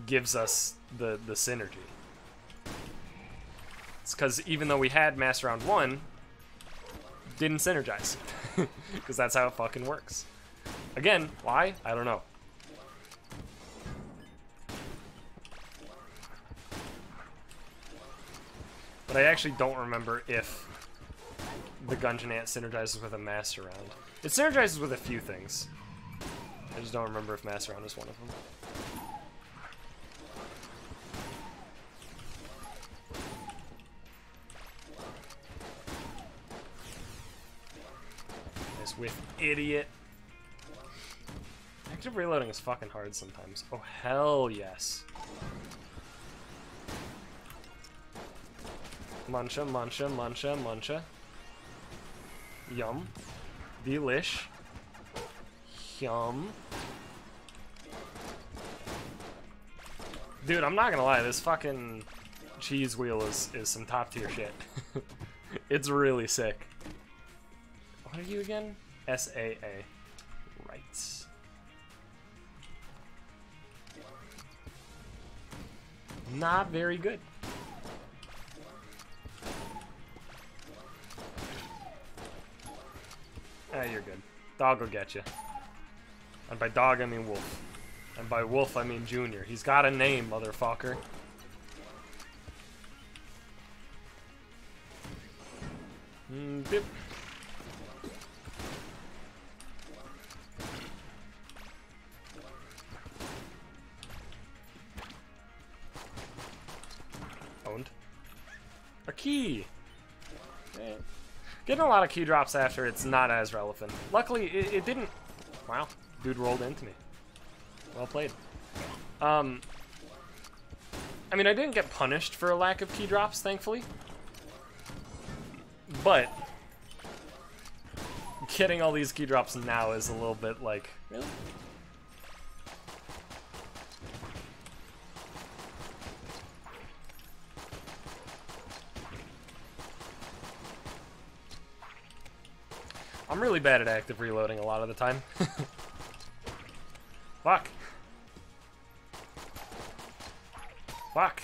gives us the synergy? It's because even though we had Master Round 1, didn't synergize. Because that's how it fucking works. Again, why? I don't know. But I actually don't remember if the Gungeon Ant synergizes with a Master Round. It synergizes with a few things. I just don't remember if Master Round is one of them. Nice with idiot. Active reloading is fucking hard sometimes. Oh, hell yes. Muncha, muncha, muncha, muncha. Yum. Delish. Yum. Dude, I'm not gonna lie, this fucking cheese wheel is some top tier shit. It's really sick. What are you again? SAA. Right. Not very good. Ah, you're good. Dog will get you. And by dog, I mean wolf. And by wolf, I mean Junior. He's got a name, motherfucker. Dip. Owned. A key! Okay. Getting a lot of key drops after it's not as relevant. Luckily, it didn't... Wow, dude rolled into me. Well played. I mean, I didn't get punished for a lack of key drops, thankfully. But... getting all these key drops now is a little bit like... Really? I'm really bad at active reloading a lot of the time. Fuck. Fuck.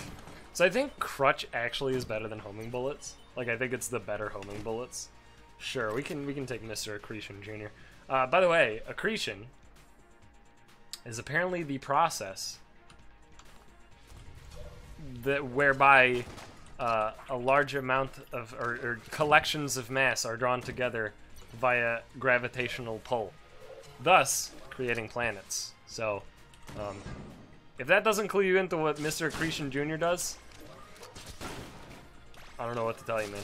So I think Crutch actually is better than homing bullets. Like, I think it's the better homing bullets. Sure, we can take Mr. Accretion Jr. By the way, accretion is apparently the process that whereby a large amount of or collections of mass are drawn together via gravitational pull, thus creating planets. So, if that doesn't clue you into what Mr. Accretion Jr. does, I don't know what to tell you, man.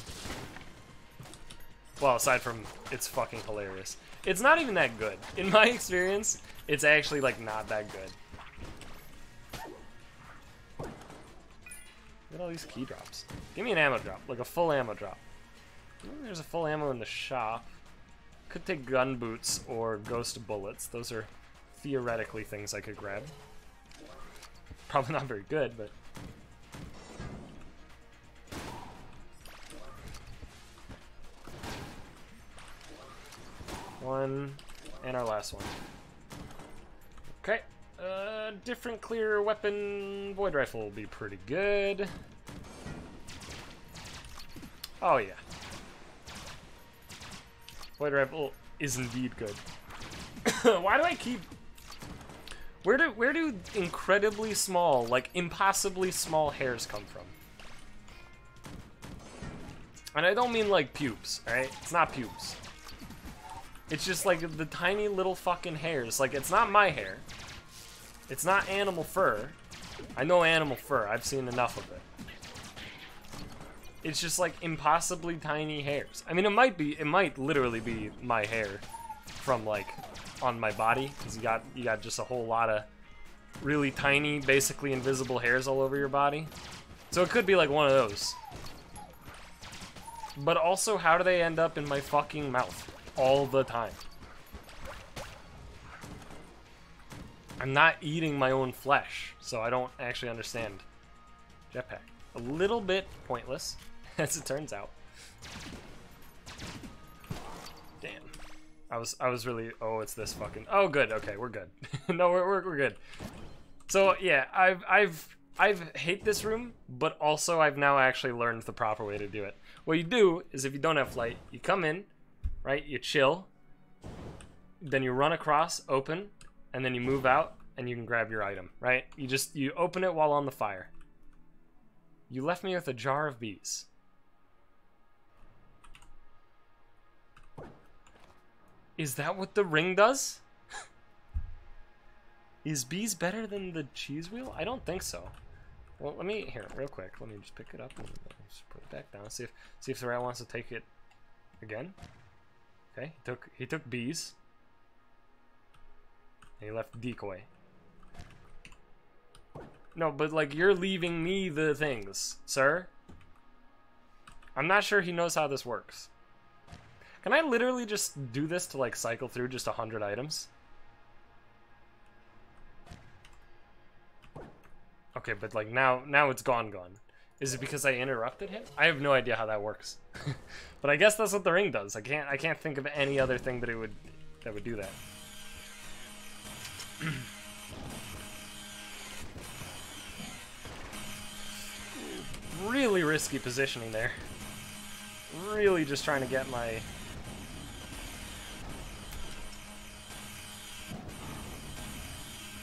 Well, aside from it's fucking hilarious. It's not even that good. In my experience, it's actually, like, not that good. Look at all these key drops. Give me an ammo drop, like a full ammo drop. There's a full ammo in the shop. Could take gun boots or ghost bullets. Those are theoretically things I could grab. Probably not very good, but... One, and our last one. Okay, different clear weapon. Void rifle will be pretty good. Oh yeah. Void rifle is indeed good. Why do I keep... Where do incredibly small, like impossibly small hairs come from? And I don't mean like pubes, alright? It's not pubes. It's just like the tiny little fucking hairs. Like, it's not my hair. It's not animal fur. I know animal fur. I've seen enough of it. It's just like impossibly tiny hairs. I mean, it might literally be my hair from like on my body, because you got just a whole lot of really tiny, basically invisible hairs all over your body. So it could be like one of those. But also, how do they end up in my fucking mouth all the time? I'm not eating my own flesh, so I don't actually understand. Jetpack. A little bit pointless, as it turns out. Damn. I was really... Oh, it's this fucking... Oh, good. Okay, we're good. No, we're good. So, yeah, I've hate this room, but also I've now actually learned the proper way to do it. What you do is, if you don't have flight, you come in, right? You chill, then you run across, open, and then you move out, and you can grab your item, right? You open it while on the fire. You left me with a jar of bees. Is that what the ring does? Is bees better than the cheese wheel? I don't think so. Well, let me, here, real quick. Let me just pick it up and just put it back down. See if the rat wants to take it again. Okay, he took bees. And he left decoy. No, but like, you're leaving me the things, sir. I'm not sure he knows how this works. Can I literally just do this to like cycle through just 100 items? Okay, but like now it's gone. Is it because I interrupted him? I have no idea how that works. But I guess that's what the ring does. I can't think of any other thing that would do that. Really risky positioning there. Really just trying to get my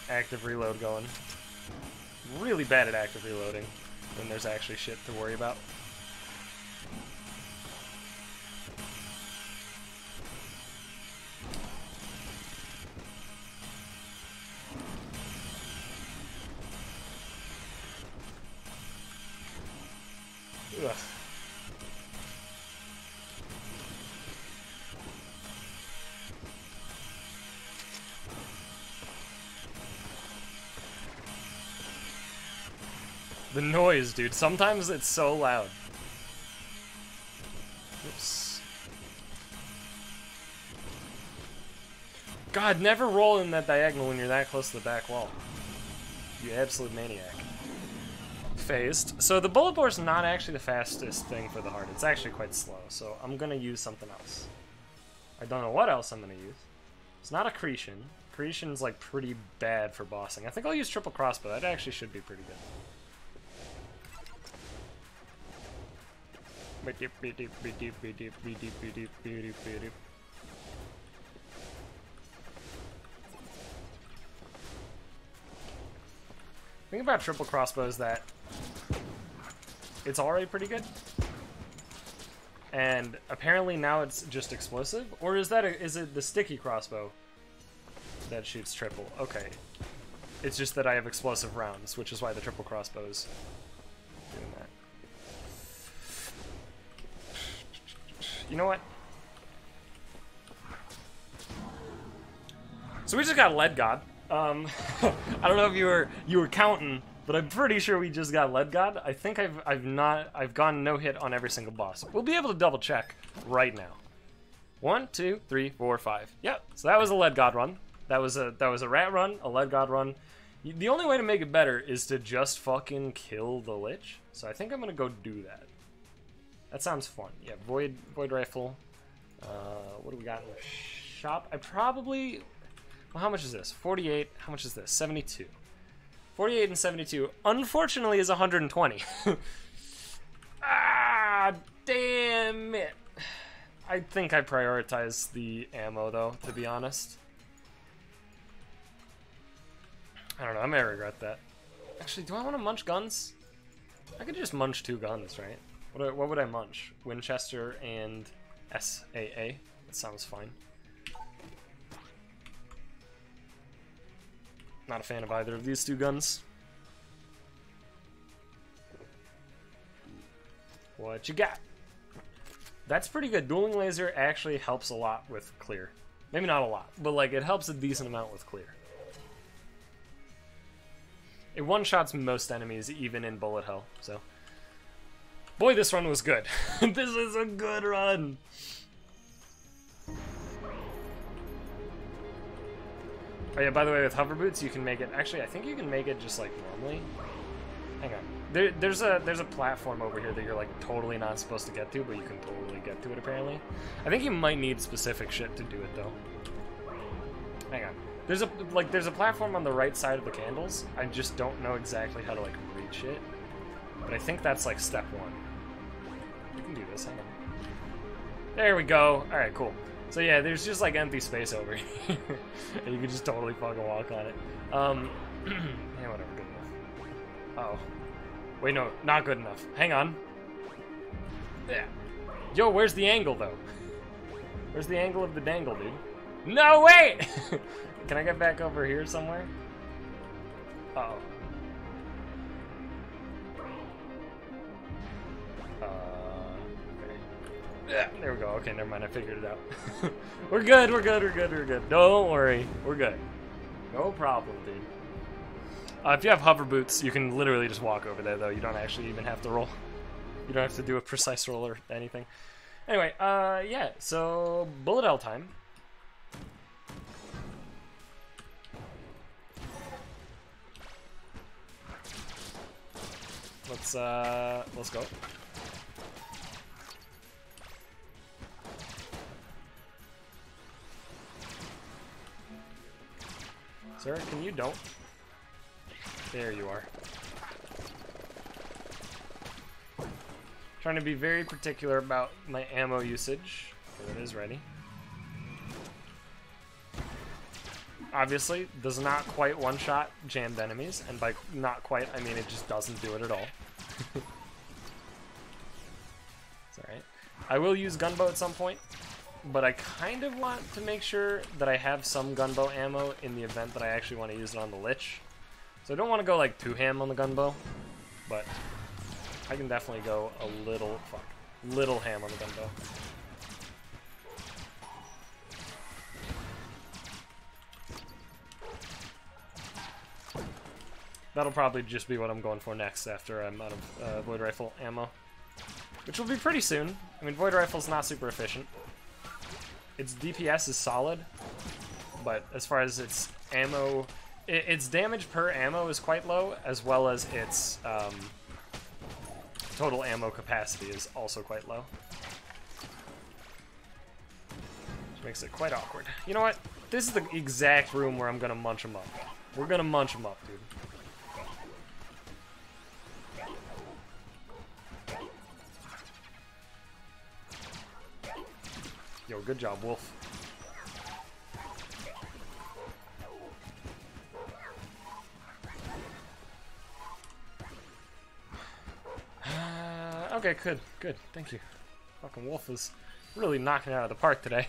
active reload going. Really bad at active reloading when there's actually shit to worry about. Ugh. The noise, dude. Sometimes it's so loud. Oops. God, never roll in that diagonal when you're that close to the back wall. You absolute maniac. Phased. So the bullet bore's not actually the fastest thing for the heart. It's actually quite slow. So I'm gonna use something else. I don't know what else I'm gonna use. It's not accretion. Accretion's like pretty bad for bossing. I think I'll use triple crossbow. That actually should be pretty good. The thing about triple crossbow is that it's already pretty good, and apparently now it's just explosive. Or is it the sticky crossbow that shoots triple? Okay, it's just that I have explosive rounds, which is why the triple crossbow is doing that. You know what? So we just got Lead God. I don't know if you were counting, but I'm pretty sure we just got Lead God. I think I've gone no hit on every single boss. We'll be able to double check right now. 1, 2, 3, 4, 5. Yep. So that was a Lead God run. That was a rat run, a Lead God run. The only way to make it better is to just fucking kill the Lich. So I think I'm gonna go do that. That sounds fun. Yeah, Void Rifle. What do we got in the shop? I probably... Well, how much is this? 48. How much is this? 72. 48 and 72. Unfortunately, is 120. Ah, damn it. I think I prioritize the ammo, though, to be honest. I don't know. I may regret that. Actually, do I want to munch guns? I could just munch 2 guns, right? What would I munch? Winchester and SAA. That sounds fine. Not a fan of either of these 2 guns. What you got? That's pretty good. Dueling laser actually helps a lot with clear. Maybe not a lot, but like it helps a decent amount with clear. It one-shots most enemies, even in bullet hell, so... Boy, this run was good. This is a good run! Oh yeah, by the way, with hover boots, you can make it... Actually, I think you can make it just, like, normally. Hang on. There's a platform over here that you're, like, totally not supposed to get to, but you can totally get to it, apparently. I think you might need specific shit to do it, though. Hang on. There's a platform on the right side of the candles. I just don't know exactly how to, like, reach it. But I think that's, like, step 1. You can do this, hang on. There we go. Alright, cool. So yeah, there's just like empty space over here. And you can just totally fucking walk on it. Yeah, whatever, good enough. Uh oh. Wait, no, not good enough. Hang on. Yeah. Yo, where's the angle though? Where's the angle of the dangle, dude? No, wait! Can I get back over here somewhere? Uh-oh. Okay. There we go. Okay, never mind. I figured it out. We're good, we're good, we're good, we're good. Don't worry. We're good. No problem, dude. If you have hover boots, you can literally just walk over there, though. You don't actually even have to roll. You don't have to do a precise roll or anything. Anyway, yeah, so bullet hell time. Let's go. Sir, can you don't? There you are. Trying to be very particular about my ammo usage. It is ready. Obviously, does not quite one-shot jammed enemies, and by not quite, I mean it just doesn't do it at all. It's alright. I will use gunbow at some point, but I kind of want to make sure that I have some gunbow ammo in the event that I actually want to use it on the Lich. So I don't want to go like too ham on the gunbow, but I can definitely go a little ham on the gunbow. That'll probably just be what I'm going for next after I'm out of Void Rifle ammo. Which will be pretty soon. I mean, Void Rifle's not super efficient. Its DPS is solid, but as far as its ammo... its damage per ammo is quite low, as well as its total ammo capacity is also quite low. Which makes it quite awkward. You know what? This is the exact room where I'm gonna munch them up. We're gonna munch them up, dude. Yo, good job, Wolf. Okay, good, thank you. Fucking Wolf is really knocking it out of the park today.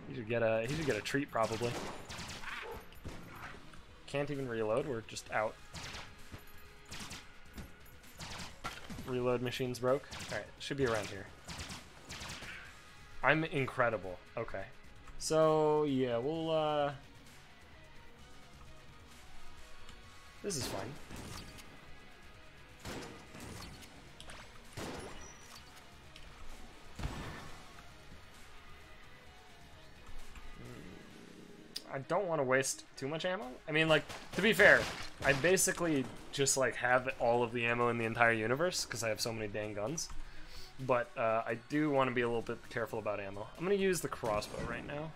He should get a treat probably. Can't even reload, we're just out. Reload machine's broke. Alright, should be around here. I'm incredible. Okay. So, yeah, we'll, this is fine. I don't want to waste too much ammo. I mean, like, to be fair, I basically just, like, have all of the ammo in the entire universe, because I have so many dang guns. But, I do want to be a little bit careful about ammo. I'm going to use the crossbow right now.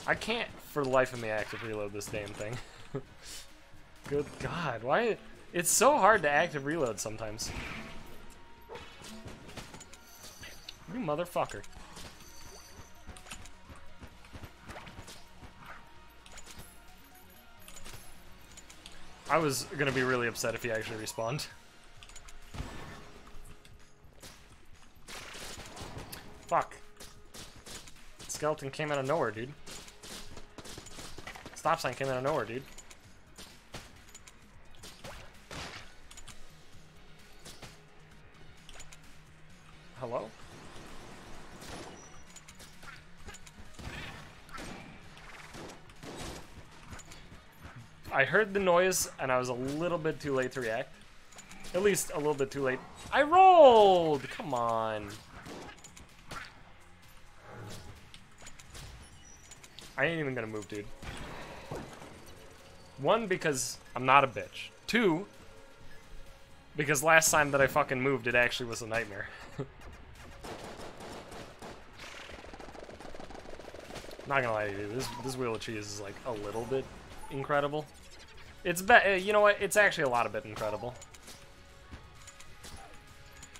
I can't, for the life of me, active reload this damn thing. Good God, why? It's so hard to active reload sometimes. You motherfucker. I was gonna be really upset if he actually respawned. Fuck. Skeleton came out of nowhere, dude. Stop sign came out of nowhere, dude. Hello? I heard the noise, and I was a little bit too late to react. At least a little bit too late. I rolled! Come on. I ain't even gonna move, dude. One, because I'm not a bitch. Two, because last time that I fucking moved, it actually was a nightmare. Not gonna lie to you, this Wheel of Cheese is like a little bit incredible. It's you know what? It's actually a lot of bit incredible.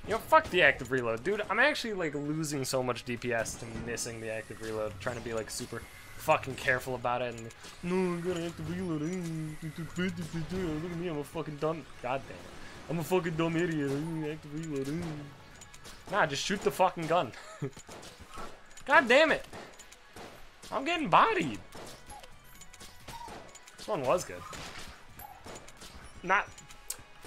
You know, fuck the active reload, dude. I'm actually like losing so much DPS to missing the active reload, trying to be like super fucking careful about it. And no, I gotta active reload. Look at me, I'm a fucking dumb. God damn it, I'm a fucking dumb idiot. Active reload. Nah, just shoot the fucking gun. God damn it. I'm getting bodied. This one was good.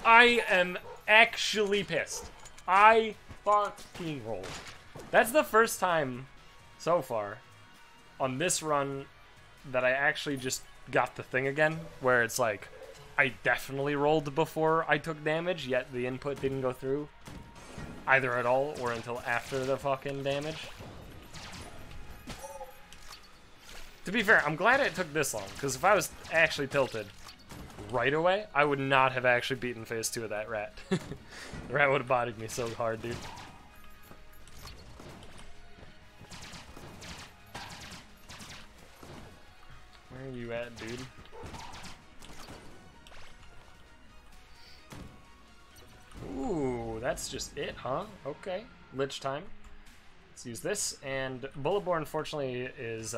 I am actually pissed. I fucking rolled. That's the first time so far on this run that I actually just got the thing again, where it's like, I definitely rolled before I took damage, yet the input didn't go through. Either at all, or until after the fucking damage. To be fair, I'm glad it took this long, because if I was actually tilted right away, I would not have actually beaten phase 2 of that rat. The rat would have bodied me so hard, dude. Where are you at, dude? Ooh, that's just it, huh? Okay. Lich time. Let's use this, and Bullet Boar, unfortunately, is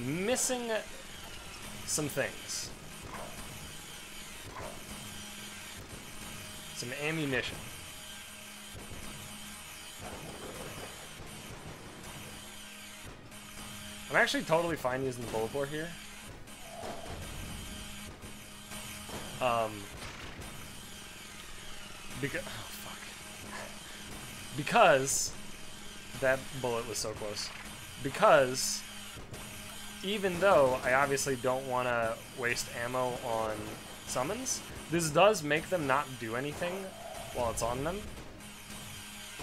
missing some things. Some ammunition. I'm actually totally fine using the Bullet Boar here. Because that bullet was so close. Because even though I obviously don't want to waste ammo on summons, this does make them not do anything while it's on them,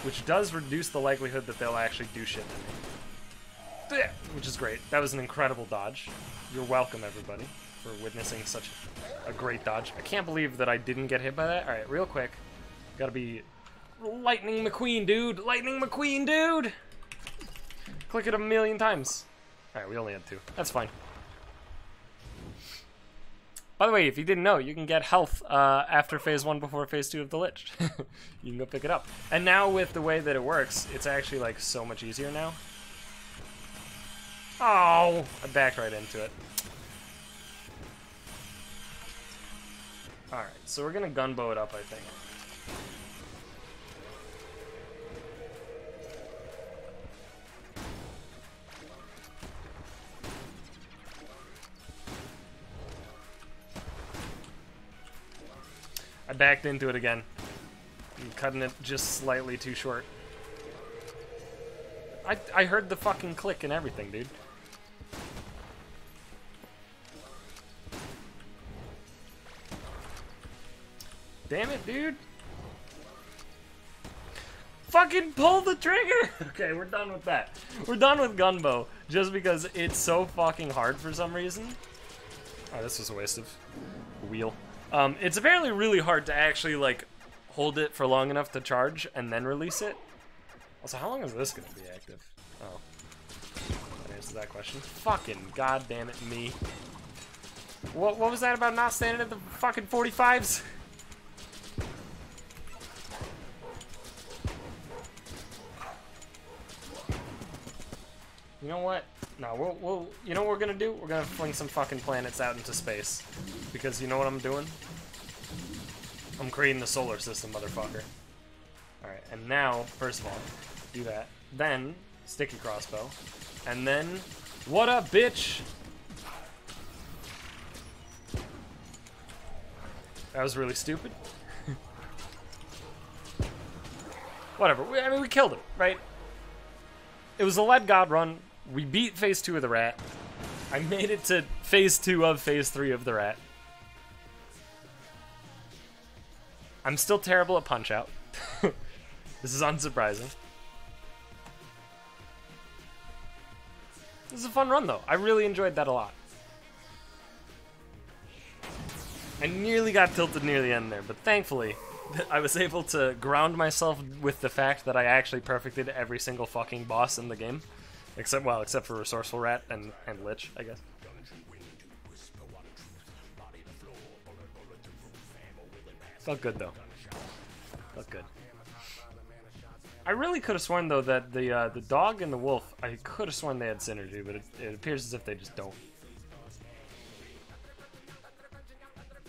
which does reduce the likelihood that they'll actually do shit to me. Which is great. That was an incredible dodge. You're welcome, everybody, for witnessing such a great dodge. I can't believe that I didn't get hit by that. Alright, real quick. Gotta be Lightning McQueen, dude! Lightning McQueen, dude! Click it a million times. Alright, we only had 2. That's fine. By the way, if you didn't know, you can get health after phase 1 before phase 2 of the Lich. You can go pick it up. And now with the way that it works, it's actually like so much easier now. Oh, I backed right into it. Alright, so we're gonna gunbow it up, I think. I backed into it again. I'm cutting it just slightly too short. I heard the fucking click and everything, dude. Damn it, dude. Fucking pull the trigger! Okay, we're done with that. We're done with gunbow, just because it's so fucking hard for some reason. Oh, this was a waste of wheel. It's apparently really hard to actually, like, hold it for long enough to charge and then release it. Also, how long is this gonna be active? Oh. That answers that question. Fucking goddamn it, me. What was that about not standing at the fucking 45s? You know what? No, we'll you know what we're gonna do? We're gonna fling some fucking planets out into space. Because you know what I'm doing? I'm creating the solar system, motherfucker. Alright, and now, first of all, do that. Then, sticky crossbow. And then, what up, bitch? That was really stupid. Whatever, I mean, we killed him, right? It was a Lead God run. We beat phase 2 of the rat. I made it to phase 2 of phase 3 of the rat. I'm still terrible at Punch-Out. This is unsurprising. This is a fun run, though. I really enjoyed that a lot. I nearly got tilted near the end there, but thankfully, I was able to ground myself with the fact that I actually perfected every single fucking boss in the game. Except for Resourceful Rat and Lich, I guess. Felt good, though. Felt good. I really could have sworn, though, that the dog and the wolf, I could have sworn they had synergy, but it appears as if they just don't.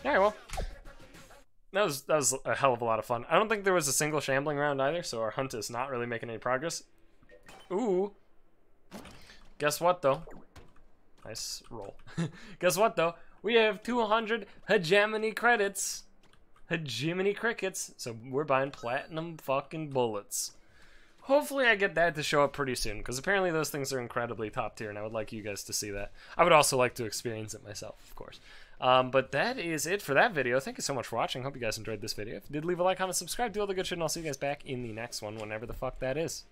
Alright, well. That was a hell of a lot of fun. I don't think there was a single shambling round either, so our hunt is not really making any progress. Ooh. Guess what, though? Nice roll. Guess what, though? We have 200 hegemony credits. Hegemony crickets. So we're buying platinum fucking bullets. Hopefully I get that to show up pretty soon, because apparently those things are incredibly top tier, and I would like you guys to see that. I would also like to experience it myself, of course. But that is it for that video. Thank you so much for watching. Hope you guys enjoyed this video. If you did, leave a like, comment, subscribe, do all the good shit, and I'll see you guys back in the next one, whenever the fuck that is.